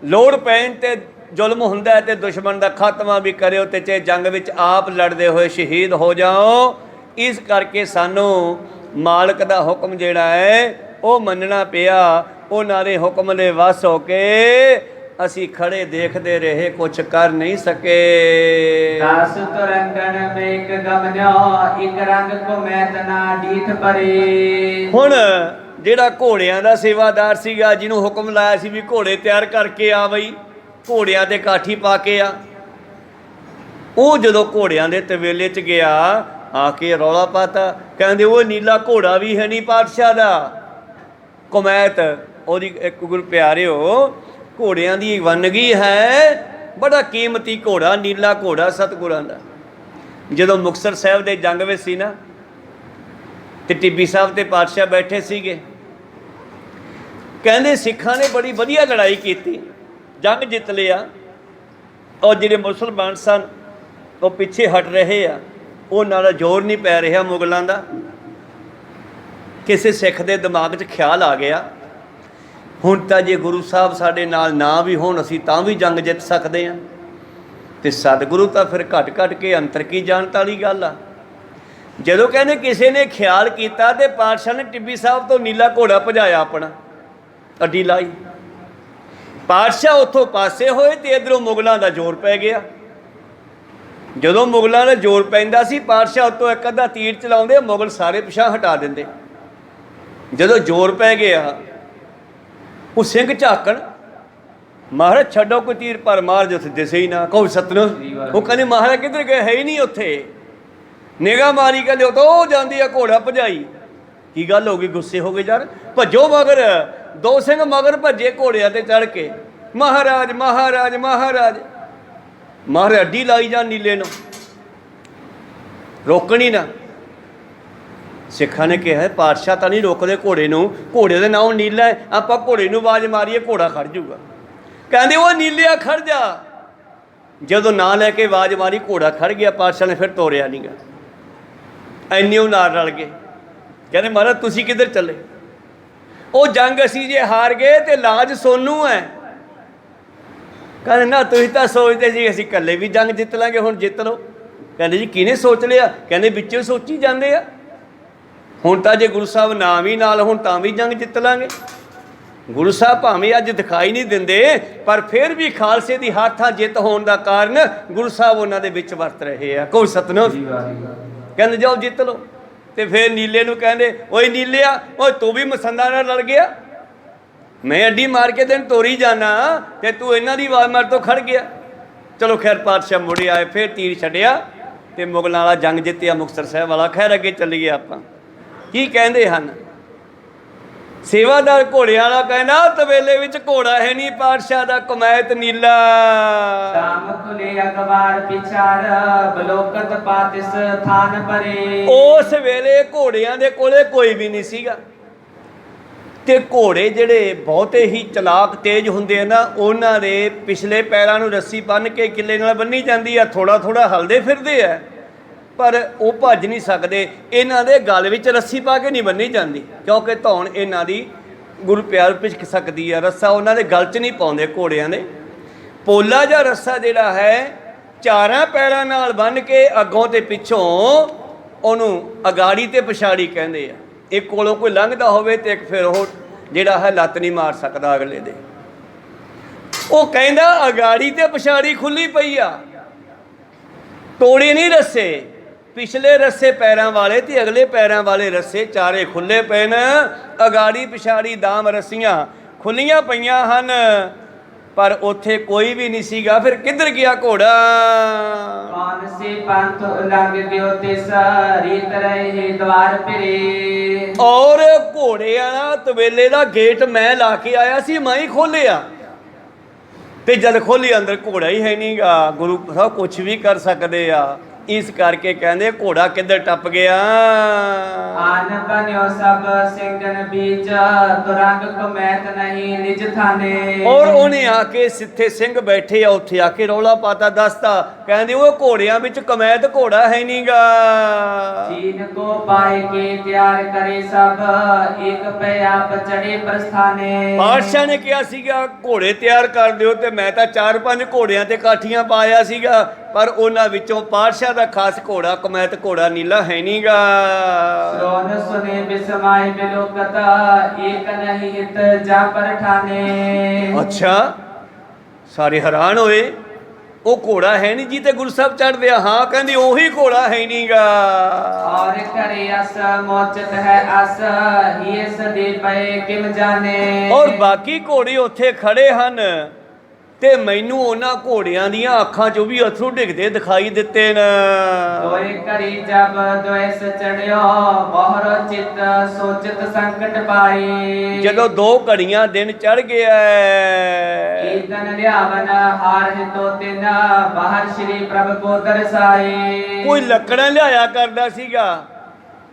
ਲੋੜ ਪੈਣ ਤੇ ਜ਼ੁਲਮ ਹੁੰਦਾ ਤੇ ਦੁਸ਼ਮਣ ਦਾ ਖਾਤਮਾ ਵੀ ਕਰਿਓ, ਤੇ ਚਾਹੇ ਜੰਗ ਵਿੱਚ ਆਪ ਲੜਦੇ ਹੋਏ ਸ਼ਹੀਦ ਹੋ ਜਾਓ। ਇਸ ਕਰਕੇ ਸਾਨੂੰ ਮਾਲਕ ਦਾ ਹੁਕਮ ਜਿਹੜਾ ਹੈ ਉਹ ਮੰਨਣਾ ਪਿਆ। ਉਹਨਾਂ ਦੇ ਹੁਕਮ ਦੇ ਵੱਸ ਹੋ ਕੇ ਅਸੀਂ ਖੜੇ ਦੇਖਦੇ ਰਹੇ, ਕੁਛ ਕਰ ਨਹੀਂ ਸਕੇ। ਦਸ ਤੁਰੰਗਣ ਮੇਕ ਗਮਨਿਓ ਇਕ ਰੰਗ ਕੋ ਮੈਤਨਾ ਡੀਠ ਪਰੇ। ਹੁਣ ਜਿਹੜਾ ਘੋੜਿਆਂ ਦਾ ਸੇਵਾਦਾਰ ਸੀਗਾ, ਜਿਹਨੂੰ ਹੁਕਮ ਲਾਇਆ ਸੀ ਵੀ ਘੋੜੇ ਤਿਆਰ ਕਰਕੇ ਆ ਬਈ, ਘੋੜਿਆਂ ਤੇ ਕਾਠੀ ਪਾ ਕੇ ਆ, ਉਹ ਜਦੋਂ ਘੋੜਿਆਂ ਦੇ ਤਵੇਲੇ 'ਚ ਗਿਆ ਆ ਕੇ ਰੌਲਾ ਪਾਤਾ। ਕਹਿੰਦੇ ਉਹ ਨੀਲਾ ਘੋੜਾ ਵੀ ਹੈ ਨਹੀਂ ਪਾਤਸ਼ਾਹ ਦਾ। ਕੁਮੈਤ ਉਹਦੀ ਇੱਕ ਗੁਰ ਪਿਆਰਿਓ, ਘੋੜਿਆਂ ਦੀ ਵੰਨਗੀ ਹੈ, ਬੜਾ ਕੀਮਤੀ ਘੋੜਾ, ਨੀਲਾ ਘੋੜਾ ਸਤਿਗੁਰਾਂ ਦਾ। ਜਦੋਂ ਮੁਕਤਸਰ ਸਾਹਿਬ ਦੇ ਜੰਗ ਵਿੱਚ ਸੀ ਨਾ, ਤੇ ਟਿੱਬੀ ਸਾਹਿਬ ਤੇ ਪਾਤਸ਼ਾਹ ਬੈਠੇ ਸੀਗੇ। ਕਹਿੰਦੇ ਸਿੱਖਾਂ ਨੇ ਬੜੀ ਵਧੀਆ ਲੜਾਈ ਕੀਤੀ, ਜੰਗ ਜਿੱਤ ਲਿਆ, ਔਰ ਜਿਹੜੇ ਮੁਸਲਮਾਨ ਸਨ ਉਹ ਪਿੱਛੇ ਹਟ ਰਹੇ ਆ। ਉਹਨਾਂ ਦਾ ਜ਼ੋਰ ਨਹੀਂ ਪੈ ਰਿਹਾ ਮੁਗਲਾਂ ਦਾ। ਕਿਸੇ ਸਿੱਖ ਦੇ ਦਿਮਾਗ 'ਚ ਖਿਆਲ ਆ ਗਿਆ, ਹੁਣ ਤਾਂ ਜੇ ਗੁਰੂ ਸਾਹਿਬ ਸਾਡੇ ਨਾਲ ਨਾ ਵੀ ਹੋਣ, ਅਸੀਂ ਤਾਂ ਵੀ ਜੰਗ ਜਿੱਤ ਸਕਦੇ ਹਾਂ। ਤੇ ਸਤਿਗੁਰੂ ਤਾਂ ਫਿਰ ਘਟ ਘਟ ਕੇ ਅੰਤਰ ਕੀ ਜਾਣਤ ਵਾਲੀ ਗੱਲ ਆ। ਜਦੋਂ ਕਹਿੰਦੇ ਕਿਸੇ ਨੇ ਖਿਆਲ ਕੀਤਾ ਤੇ ਪਾਤਸ਼ਾਹ ਨੇ ਟਿੱਬੀ ਸਾਹਿਬ ਤੋਂ ਨੀਲਾ ਘੋੜਾ ਭਜਾਇਆ, ਆਪਣਾ ਅੱਡੀ ਲਾਈ। ਪਾਤਸ਼ਾਹ ਉੱਥੋਂ ਪਾਸੇ ਹੋਏ ਤੇ ਇੱਧਰੋਂ ਮੁਗਲਾਂ ਦਾ ਜ਼ੋਰ ਪੈ ਗਿਆ। ਜਦੋਂ ਮੁਗਲਾਂ ਦਾ ਜ਼ੋਰ ਪੈਂਦਾ ਸੀ, ਪਾਤਸ਼ਾਹ ਉੱਤੋਂ ਇੱਕ ਅੱਧਾ ਤੀਰ ਚਲਾਉਂਦੇ, ਮੁਗਲ ਸਾਰੇ ਪਿਛਾਂਹ ਹਟਾ ਦਿੰਦੇ। ਜਦੋਂ ਜ਼ੋਰ ਪੈ ਗਿਆ, ਉਹ ਸਿੰਘ ਝਾਕਣ, ਮਹਾਰਾਜ ਛੱਡੋ ਕੋਈ ਤੀਰ, ਪਰ ਮਾਰ ਜੋ ਦਿਸੇ ਹੀ ਨਾ। ਕਹੋ ਸਤਨਾਮ। ਉਹ ਕਹਿੰਦੇ ਮਹਾਰਾਜ ਕਿੱਧਰ ਗਏ, ਹੈ ਹੀ ਨਹੀਂ ਉੱਥੇ। ਨਿਗਾਹ ਮਾਰੀ, ਕਹਿੰਦੇ ਉਹ ਤਾਂ ਉਹ ਜਾਂਦੀ ਆ ਘੋੜਾ ਭਜਾਈ। ਕੀ ਗੱਲ ਹੋ ਗਈ, ਗੁੱਸੇ ਹੋ ਗਏ ਯਾਰ, ਭੱਜੋ ਮਗਰ। ਦੋ ਸਿੰਘ ਮਗਰ ਭੱਜੇ ਘੋੜਿਆਂ ਤੇ ਚੜ੍ਹ ਕੇ, ਮਹਾਰਾਜ ਮਹਾਰਾਜ ਮਹਾਰਾਜ। ਮਹਾਰਾਜ ਅੱਡੀ ਲਾਈ ਜਾਣ ਨੀਲੇ ਨੂੰ, ਰੋਕਣੀ ਨਾ। ਸਿੱਖਾਂ ਨੇ ਕਿਹਾ ਪਾਤਸ਼ਾਹ ਤਾਂ ਨਹੀਂ ਰੋਕਦੇ ਘੋੜੇ ਨੂੰ, ਘੋੜੇ ਦੇ ਨਾਮ ਨੀਲਾ ਹੈ, ਆਪਾਂ ਘੋੜੇ ਨੂੰ ਆਵਾਜ਼ ਮਾਰੀਏ ਘੋੜਾ ਖੜ ਜਾਊਗਾ। ਕਹਿੰਦੇ ਉਹ ਨੀਲਿਆ ਖੜ ਜਾ। ਜਦੋਂ ਨਾਂ ਲੈ ਕੇ ਆਵਾਜ਼ ਮਾਰੀ, ਘੋੜਾ ਖੜ ਗਿਆ। ਪਾਤਸ਼ਾਹ ਨੇ ਫਿਰ ਤੋਰਿਆ ਨਹੀਂ ਗਾ। ਇੰਨੇ ਉਹ ਨਾਲ ਰਲ ਗਏ। ਕਹਿੰਦੇ ਮਹਾਰਾਜ ਤੁਸੀਂ ਕਿੱਧਰ ਚੱਲੇ? ਉਹ ਜੰਗ ਅਸੀਂ ਜੇ ਹਾਰ ਗਏ ਤੇ ਲਾਜ ਸੋਨੂੰ ਹੈ। ਕਹਿੰਦੇ ਨਾ, ਤੁਸੀਂ ਤਾਂ ਸੋਚਦੇ ਸੀ ਅਸੀਂ ਇਕੱਲੇ ਵੀ ਜੰਗ ਜਿੱਤ ਲਾਂਗੇ, ਹੁਣ ਜਿੱਤ ਲਓ। ਕਹਿੰਦੇ ਜੀ ਕਿਹਨੇ ਸੋਚ ਲਿਆ? ਕਹਿੰਦੇ ਵਿੱਚੋਂ ਸੋਚੀ ਜਾਂਦੇ ਆ। ਹੁਣ ਤਾਂ ਜੇ ਗੁਰੂ ਸਾਹਿਬ ਨਾ ਵੀ ਨਾਲ ਹੁਣ ਤਾਂ ਵੀ ਜੰਗ ਜਿੱਤ ਲਾਂਗੇ। ਗੁਰੂ ਸਾਹਿਬ ਭਾਵੇਂ ਅੱਜ ਦਿਖਾਈ ਨਹੀਂ ਦਿੰਦੇ, ਪਰ ਫਿਰ ਵੀ ਖਾਲਸੇ ਦੀ ਹਰ ਥਾਂ ਜਿੱਤ ਹੋਣ ਦਾ ਕਾਰਨ ਗੁਰੂ ਸਾਹਿਬ ਉਹਨਾਂ ਦੇ ਵਿੱਚ ਵਰਤ ਰਹੇ ਆ। ਕੋਈ ਸਤਨਾਮ। ਕਹਿੰਦੇ ਜਾਓ ਜਿੱਤ ਲਓ। ਤੇ ਫਿਰ ਨੀਲੇ ਨੂੰ ਕਹਿੰਦੇ ਓਏ ਨੀਲਿਆ, ਓਏ ਤੂੰ ਵੀ ਮਸੰਦਾਂ ਨਾਲ ਲੜ ਗਿਆ, ਮੈਂ ਅੱਡੀ ਮਾਰ ਕੇ ਤੈਨੂੰ ਤੋਰੀ ਜਾਣਾ ਤੇ ਤੂੰ ਇਹਨਾਂ ਦੀ ਆਵਾਜ਼ ਮਾਰ ਤੋਂ ਖੜ ਗਿਆ। ਚਲੋ ਖੈਰ ਪਾਤਸ਼ਾਹ ਮੁੜੇ ਆਏ, ਫਿਰ ਤੀਰ ਛੱਡਿਆ ਤੇ ਮੁਗਲਾਂ ਵਾਲਾ ਜੰਗ ਜਿੱਤਿਆ, ਮੁਕਤਸਰ ਸਾਹਿਬ ਵਾਲਾ। ਖੈਰ ਅੱਗੇ ਚੱਲੀਏ ਆਪਾਂ। ਕੀ ਕਹਿੰਦੇ ਹਨ ਸੇਵਾਦਾਰ ਘੋੜਿਆਂ ਵਾਲਾ? ਕਹਿੰਦਾ ਤਵੇਲੇ ਵਿੱਚ ਘੋੜਾ ਹੈ ਨਹੀਂ ਪਾਤਸ਼ਾਹ ਦਾ, ਕਮੈਤ ਨੀਲਾ। दाम खुले अखबार पिछार बलोकत पातिस थान परे। ਉਸ ਵੇਲੇ ਘੋੜਿਆਂ ਦੇ ਕੋਲੇ ਕੋਈ ਵੀ ਨਹੀਂ ਸੀਗਾ। ਤੇ ਘੋੜੇ ਜਿਹੜੇ ਬਹੁਤੇ ਹੀ ਚਲਾਕ ਤੇਜ਼ ਹੁੰਦੇ ਆ ਨਾ, ਉਹਨਾਂ ਦੇ ਪਿਛਲੇ ਪੈਰਾਂ ਨੂੰ ਰੱਸੀ ਬੰਨ੍ਹ ਕੇ ਕਿੱਲੇ ਨਾਲ ਬੰਨ੍ਹੀ ਜਾਂਦੀ ਆ। ਥੋੜਾ ਥੋੜਾ ਹਲਦੇ ਫਿਰਦੇ ਆ, ਪਰ ਉਹ ਭੱਜ ਨਹੀਂ ਸਕਦੇ। ਇਹਨਾਂ ਦੇ ਗਲ ਵਿੱਚ ਰੱਸੀ ਪਾ ਕੇ ਨਹੀਂ ਬੰਨ੍ਹੀ ਜਾਂਦੀ, ਕਿਉਂਕਿ ਧੌਣ ਇਹਨਾਂ ਦੀ ਗੁਰੂ ਪਿਆਰ ਪਿਛਕ ਸਕਦੀ ਆ। ਰੱਸਾ ਉਹਨਾਂ ਦੇ ਗਲ 'ਚ ਨਹੀਂ ਪਾਉਂਦੇ ਘੋੜਿਆਂ ਦੇ। ਪੋਲਾ ਜਿਹਾ ਰੱਸਾ ਜਿਹੜਾ ਹੈ, ਚਾਰਾਂ ਪੈਰਾਂ ਨਾਲ ਬੰਨ੍ਹ ਕੇ ਅੱਗੋਂ ਤੇ ਪਿੱਛੋਂ ਉਹਨੂੰ ਅਗਾੜੀ ਤੇ ਪਛਾੜੀ ਕਹਿੰਦੇ ਆ। ਇੱਕ ਕੋਲੋਂ ਕੋਈ ਲੰਘਦਾ ਹੋਵੇ ਤੇ ਇੱਕ ਫਿਰ ਉਹ ਜਿਹੜਾ ਹੈ ਲੱਤ ਨਹੀਂ ਮਾਰ ਸਕਦਾ ਅਗਲੇ ਦੇ। ਉਹ ਕਹਿੰਦਾ ਅਗਾੜੀ ਤੇ ਪਛਾੜੀ ਖੁੱਲੀ ਪਈ ਆ, ਤੋੜੇ ਨਹੀਂ ਰੱਸੇ। ਪਿਛਲੇ ਰੱਸੇ ਪੈਰਾਂ ਵਾਲੇ ਤੇ ਅਗਲੇ ਪੈਰਾਂ ਵਾਲੇ ਰੱਸੇ ਚਾਰੇ ਖੁੱਲੇ ਪਏ ਨੇ। ਅਗਾੜੀ ਪਿਛਾੜੀ ਦਾਮ ਰੱਸੀਆਂ ਖੁੱਲੀਆਂ ਪਈਆਂ ਹਨ। ਪਰ ਉੱਥੇ ਕੋਈ ਵੀ ਨਹੀਂ ਸੀਗਾ। ਫਿਰ ਕਿੱਧਰ ਗਿਆ ਘੋੜਾ? कौन से पंथ उलंघ गयो तिस रीत रहे द्वार फिरे। ਔਰ ਘੋੜੇ ਵਾਲਾ ਤਵੇਲੇ ਦਾ ਗੇਟ ਮੈਂ ਲਾ ਕੇ ਆਇਆ ਸੀ, ਮੈਂ ਹੀ ਖੋਲਿਆ, ਤੇ ਜਦ ਖੋਲੀ ਅੰਦਰ ਘੋੜਾ ਹੀ ਹੈ ਨਹੀਂਗਾ। ਗੁਰੂ ਸਾਹਿਬ ਕੁਛ ਵੀ ਕਰ ਸਕਦੇ ਆ, ਇਸ ਕਰਕੇ ਕਹਿੰਦੇ ਘੋੜਾ ਕਿੱਧਰ ਟੱਪ ਗਿਆ। आन बन्यो सब सिंगन बीच तुरंग कमैत नहीं निज थाने। ਔਰ ਉਹਨੇ ਆ ਕੇ ਸਿੱਥੇ ਸਿੰਘ ਬੈਠੇ ਆ, ਉੱਥੇ ਆ ਕੇ ਰੌਲਾ ਪਾਤਾ, ਦੱਸਤਾ, ਕਹਿੰਦੇ ਉਹ ਘੋੜਿਆਂ ਵਿੱਚ ਕਮੈਤ ਘੋੜਾ ਹੈ ਨਹੀਂਗਾ। चीन को पाए के त्यार करे सब एक पे आप चढ़े प्रस्थाने। ਪਾਤਸ਼ਾਹ ਨੇ ਕਿਹਾ ਸੀਗਾ ਘੋੜੇ ਤਿਆਰ ਕਰ ਦਿਓ, ਤੇ ਮੈਂ ਤਾਂ 4-5 ਘੋੜਿਆਂ ਤੇ ਕਾਠੀਆਂ ਪਾਇਆ ਸੀਗਾ, ਪਰ ਉਹਨਾਂ ਵਿੱਚੋਂ ਪਾਤਸ਼ਾਹ ਦਾ ਖਾਸ ਘੋੜਾ ਕਮੈਤ ਘੋੜਾ ਨੀਲਾ ਹੈ ਨਹੀਂਗਾ। श्रोन सुने बिसमाय बिलोकत एक नहीं हित जा पर ठाने। ਅੱਛਾ, ਸਾਰੇ ਹੈਰਾਨ ਹੋਏ, ਉਹ ਘੋੜਾ ਹੈ ਨਹੀਂ ਜੀ ਤੇ ਗੁਰੂ ਸਾਹਿਬ ਚੜ੍ਹਦੇ ਆ। ਹਾਂ, ਕਹਿੰਦੀ ਉਹੀ ਘੋੜਾ ਹੈ ਨਹੀਂਗਾ। और करे अस मोचत है अस ही सदे पे किम जाने। ਔਰ ਬਾਕੀ ਘੋੜੇ ਉੱਥੇ ਖੜੇ ਹਨ, ਤੇ ਮੈਨੂੰ ਉਹਨਾਂ ਘੋੜਿਆਂ ਦੀਆਂ ਅੱਖਾਂ 'ਚੋਂ ਵੀ ਅਥਰੂ ਡਿੱਗਦੇ ਦਿਖਾਈ ਦਿੱਤੇ ਨੇ। दोए करी जब द्वेष चढ़ियो बहुरो चित सोचत संकट पाई। ਜਦੋਂ 2 ਘੜੀਆਂ ਦਿਨ ਚੜ ਗਿਆ, कीर्तन ल्यावन हार हितो तिन बाहर श्री प्रभ को दर्शाए। ਕੋਈ ਲੱਕੜਾਂ ਲਿਆਇਆ ਕਰਦਾ ਸੀਗਾ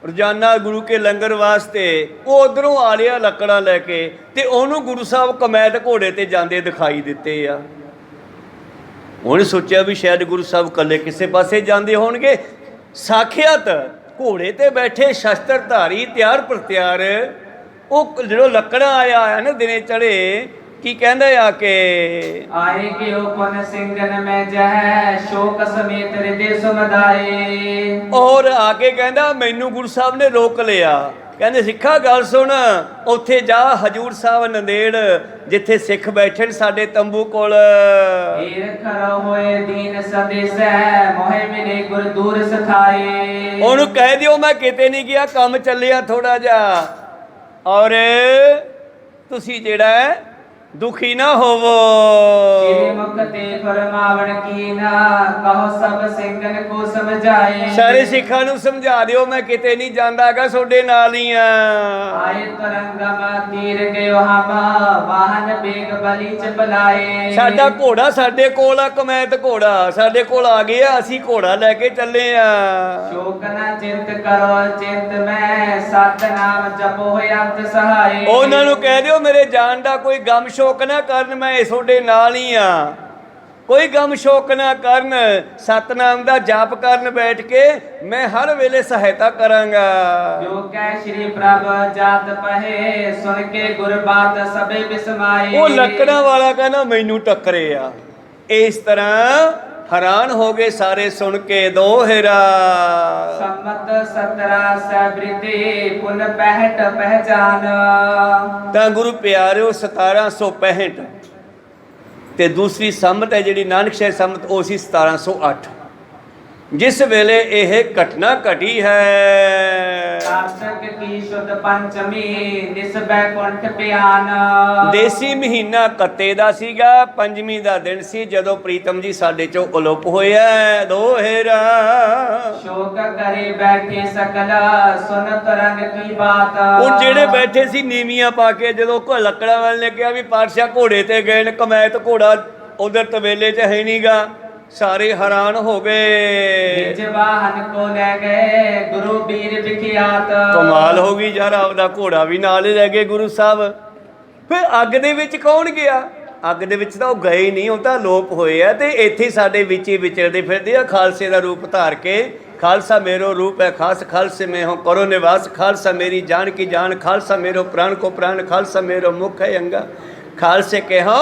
ਰੋਜ਼ਾਨਾ ਗੁਰੂ ਕੇ ਲੰਗਰ ਵਾਸਤੇ, ਉਹ ਉਧਰੋਂ ਆ ਲਿਆ ਲੱਕੜਾਂ ਲੈ ਕੇ, ਤੇ ਉਹਨੂੰ ਗੁਰੂ ਸਾਹਿਬ ਕਮੈਤ ਘੋੜੇ ਤੇ ਜਾਂਦੇ ਦਿਖਾਈ ਦਿੱਤੇ ਆ। ਉਹਨੇ ਸੋਚਿਆ ਵੀ ਸ਼ਾਇਦ ਗੁਰੂ ਸਾਹਿਬ ਇਕੱਲੇ ਕਿਸੇ ਪਾਸੇ ਜਾਂਦੇ ਹੋਣਗੇ। ਸਾਖਿਆਤ ਘੋੜੇ ਤੇ ਬੈਠੇ ਸ਼ਸਤਰਧਾਰੀ ਤਿਆਰ ਪਰ ਤਿਆਰ, ਉਹ ਜਦੋਂ ਲੱਕੜਾਂ ਆਇਆ ਨਾ ਦਿਨੇ ਚੜੇ, ਕੀ ਕਹਿੰਦਾ ਆ ਕਿ आए के पुन सिंगन में जह शोक समेत हृदय सुमदाए। ਔਰ ਆ ਕੇ ਕਹਿੰਦਾ ਮੈਨੂੰ ਗੁਰੂ ਸਾਹਿਬ ਨੇ ਰੋਕ ਲਿਆ। ਕਹਿੰਦੇ ਸਿੱਖਾ ਗੱਲ ਸੁਣ, ਉੱਥੇ ਜਾ ਹਜੂਰ ਸਾਹਿਬ ਨੰਦੇੜ, ਜਿੱਥੇ ਸਿੱਖ ਬੈਠੇ ਨੇ ਸਾਡੇ ਤੰਬੂ ਕੋਲ। ਹੀਰ ਖਰੋ ਹੋਏ ਦੀਨ ਸੰਦੇਸ਼ ਮੋਹਿ ਮਿਲੇ ਗੁਰ ਦੂਰ ਸਥਾਏ। ਉਹਨੂੰ ਕਹਿ ਦਿਓ ਮੈਂ ਕਿਤੇ ਨਹੀਂ ਗਿਆ, ਕੰਮ ਚੱਲਿਆ ਥੋੜਾ ਜਿਹਾ, ਔਰ ਤੁਸੀਂ ਜਿਹੜਾ ਦੁਖੀ ਨਾ ਹੋਵੋ। ਤੇਰੇ ਮੁਖ ਤੇ ਫਰਮਾਵਣ ਕੀ ਨਾ ਕਹੋ ਸਭ ਸਿੰਘਨ ਕੋ ਸਮਝਾਏ। ਸਾਰੇ ਸਿੱਖਾਂ ਨੂੰ ਸਮਝਾ ਦਿਓ ਮੈਂ ਕਿਤੇ ਨਹੀਂ ਜਾਂਦਾਗਾ, ਤੁਹਾਡੇ ਨਾਲ ਹੀ ਆ। ਆਏ ਤਰੰਗਮ ਤੀਰ ਗਇਓ ਹਮ ਵਾਹਨ ਬੇਗ ਬਲੀ ਚ ਬਲਾਏ। ਸਾਡਾ ਘੋੜਾ ਸਾਡੇ ਕੋਲ ਆ, ਕਮੈਤ ਘੋੜਾ ਸਾਡੇ ਕੋਲ ਆ ਗਿਆ, ਅਸੀਂ ਘੋੜਾ ਲੈ ਕੇ ਚੱਲੇ ਆ। ਸ਼ੋਕ ਨਾ ਚਿੰਤ ਕਰੋ ਚਿੰਤ ਮੈਂ ਸਤ ਨਾਮ ਜਪੋ ਹੋਇ ਅੰਤ ਸਹਾਏ। ਉਹਨਾਂ ਨੂੰ ਕਹਿ ਦਿਓ ਮੇਰੇ ਜਾਣ ਦਾ ਕੋਈ ਗਮ ਸ਼ੋਕ ਨਾ ਕਰਨ, ਮੈਂ ਤੁਹਾਡੇ ਨਾਲ ਹੀ ਆ, ਕੋਈ ਗਮ ਸ਼ੋਕ ਨਾ ਕਰਨ, ਸਤਨਾਮ ਦਾ ਜਾਪ ਕਰਨ ਬੈਠ ਕੇ ਮੈਂ ਹਰ ਵੇਲੇ ਸਹਾਇਤਾ ਕਰਾਂਗਾ। ਜੋ ਕਹਿ ਸ਼੍ਰੀ ਪ੍ਰਭ ਜਾਤ ਪਹੇ ਸੁਣ ਕੇ ਗੁਰ ਬਾਤ ਸਭੇ ਬਿਸਮਾਏ। ਉਹ ਲੱਕੜਾਂ ਵਾਲਾ ਕਹਿੰਦਾ ਮੈਨੂੰ ਟੱਕਰੇ ਆ। ਇਸ ਤਰ੍ਹਾਂ ਹੈਰਾਨ ਹੋ ਗਏ ਸਾਰੇ ਸੁਣ ਕੇ ਦੋਹਰਾ। ਸੰਮਤ 17 ਸਬ੍ਰਿਤੇ ਪੁਨ 65 ਪਹਿਚਾਨ। ਤਾਂ ਗੁਰੂ ਪਿਆਰਿਓ 1765 ਤੇ ਦੂਸਰੀ ਸੰਮਤ ਹੈ ਜਿਹੜੀ ਨਾਨਕਸ਼ਾਹੀ ਸੰਮਤ, ਉਹ ਸੀ 1708, ਜਿਸ ਵੇਲੇ ਇਹ ਘਟਨਾ ਘਟੀ ਹੈ। ਕਾਰਤਕ ਕੀ ਸ਼ੁੱਧ ਪੰਚਮੀ ਨਿਸ ਬੈਕੁੰਠ ਪਿਆਨ। ਦੇਸੀ ਮਹੀਨਾ ਕੱਤੇ ਦਾ ਸੀਗਾ, ਪੰਜਵੀਂ ਦਾ ਦਿਨ ਸੀ ਜਦੋਂ ਪ੍ਰੀਤਮ ਜੀ ਸਾਡੇ ਚੋਂ ਅਲੋਪ ਹੋਇਆ ਦੋਹਰਾ। ਸ਼ੋਕ ਕਰੇ ਬੈਠੇ ਸਕਲ ਸੁਨ ਤਰੰਗ ਕੀ ਬਾਤ। ਉਹ ਜਿਹੜੇ ਬੈਠੇ ਸੀ ਨੀਵੀਆਂ ਪਾ ਕੇ, ਜਦੋਂ ਕੋ ਲੱਕੜਾਂ ਵਾਲੇ ਨੇ ਕਿਹਾ ਵੀ ਪਾਤਸ਼ਾਹ ਘੋੜੇ ਤੇ ਗਏ ਨੇ, ਕਮੈਤ ਘੋੜਾ ਉਧਰ ਤਵੇਲੇ 'ਚ ਹੈ ਨਹੀਂਗਾ, ਸਾਰੇ ਹੈਰਾਨ ਹੋ ਗਏ। ਨਿਜ ਵਾਹਨ ਕੋ ਲੈ ਗਏ ਗੁਰੂ ਬੀਰ ਵਿਖਿਆਤ। ਕਮਾਲ ਹੋ ਗਈ ਯਾਰ, ਆਪਦਾ ਘੋੜਾ ਵੀ ਨਾਲ ਹੀ ਲੈ ਗਏ ਗੁਰੂ ਸਾਹਿਬ। ਫਿਰ ਅੱਗ ਦੇ ਵਿੱਚ ਕੌਣ ਗਿਆ? ਅੱਗ ਦੇ ਵਿੱਚ ਤਾਂ ਉਹ ਗਏ ਨਹੀਂ, ਉਹ ਤਾਂ ਲੋਪ ਹੋਏ ਆ, ਤੇ ਇੱਥੇ ਸਾਡੇ ਵਿੱਚ ਹੀ ਵਿਚਰਦੇ ਫਿਰਦੇ ਆ ਖਾਲਸੇ ਦਾ ਰੂਪ ਧਾਰ ਕੇ। ਖਾਲਸਾ ਮੇਰੋ रूप है खास, खालसे में हो करो निवास, खालसा मेरी जान की जान, खालसा मेरो प्राण को प्राण, खालसा मेरो मुख है अंगा, खालसे के हो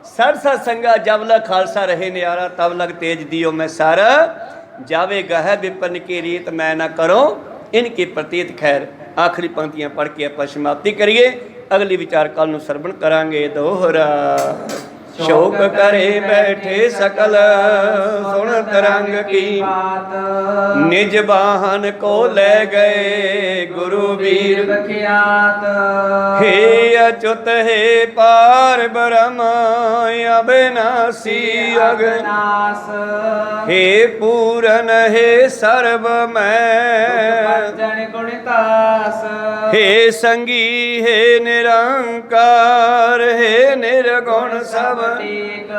सरसा संगा, जब लग खालसा रहे न्यारा, तब लग तेज दियो मैं सारा, जावे गह विपन की रीत मैं न करो इनकी प्रतीत। खैर आखिरी पंक्तियां पढ़ के ਆਪਾਂ समाप्ति करिए, अगली विचार कल ਨੂੰ ਸਰਵਣ ਕਰਾਂਗੇ ਦੋਹਰਾ। शोक करे बैठे सकल सुन तरंग की बात निज बाहन को ले गए गुरु वीर बख्यात हे अच्युत हे पार ब्रह्म अविनाशी अगन अगनास हे पूरन हे सर्व मैं जन गुणतास हे संगी हे निरंकार हे निर्गुण सब एक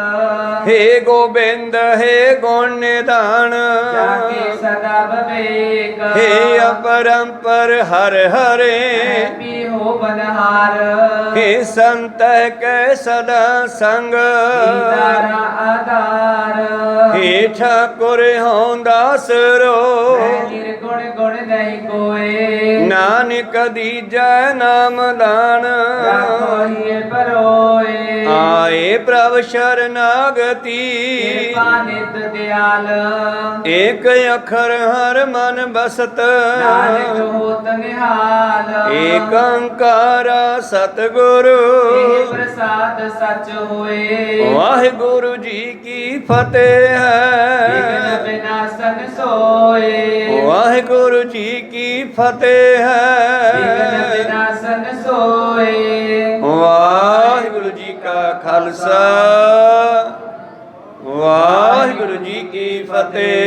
हे गोबिंद हे गुण निधान जाके सदा विवेक हे अपरंपर हर हरे भी हो बनहार हे संत के सदा संग दीदारा आधार हे ठाकुर हों दास रो मैं निर्गुण गुण नहीं कोई नानक दीजै नाम दान राखो ही परोए आए प्रभ शरणागति कृपा नित दयाल एक अखर हर मन बसत नानक होत निहाल एक अंकारा सतगुरु हे प्रसाद सच होए वाहिगुरु जी की फतेह विघ्न है विनाशन सोए वाहिगुरु जी की फतेह विघ्न है विनाशन सोए वाहिगुरु जी का खालसा वाहिगुरु जी की फतेह।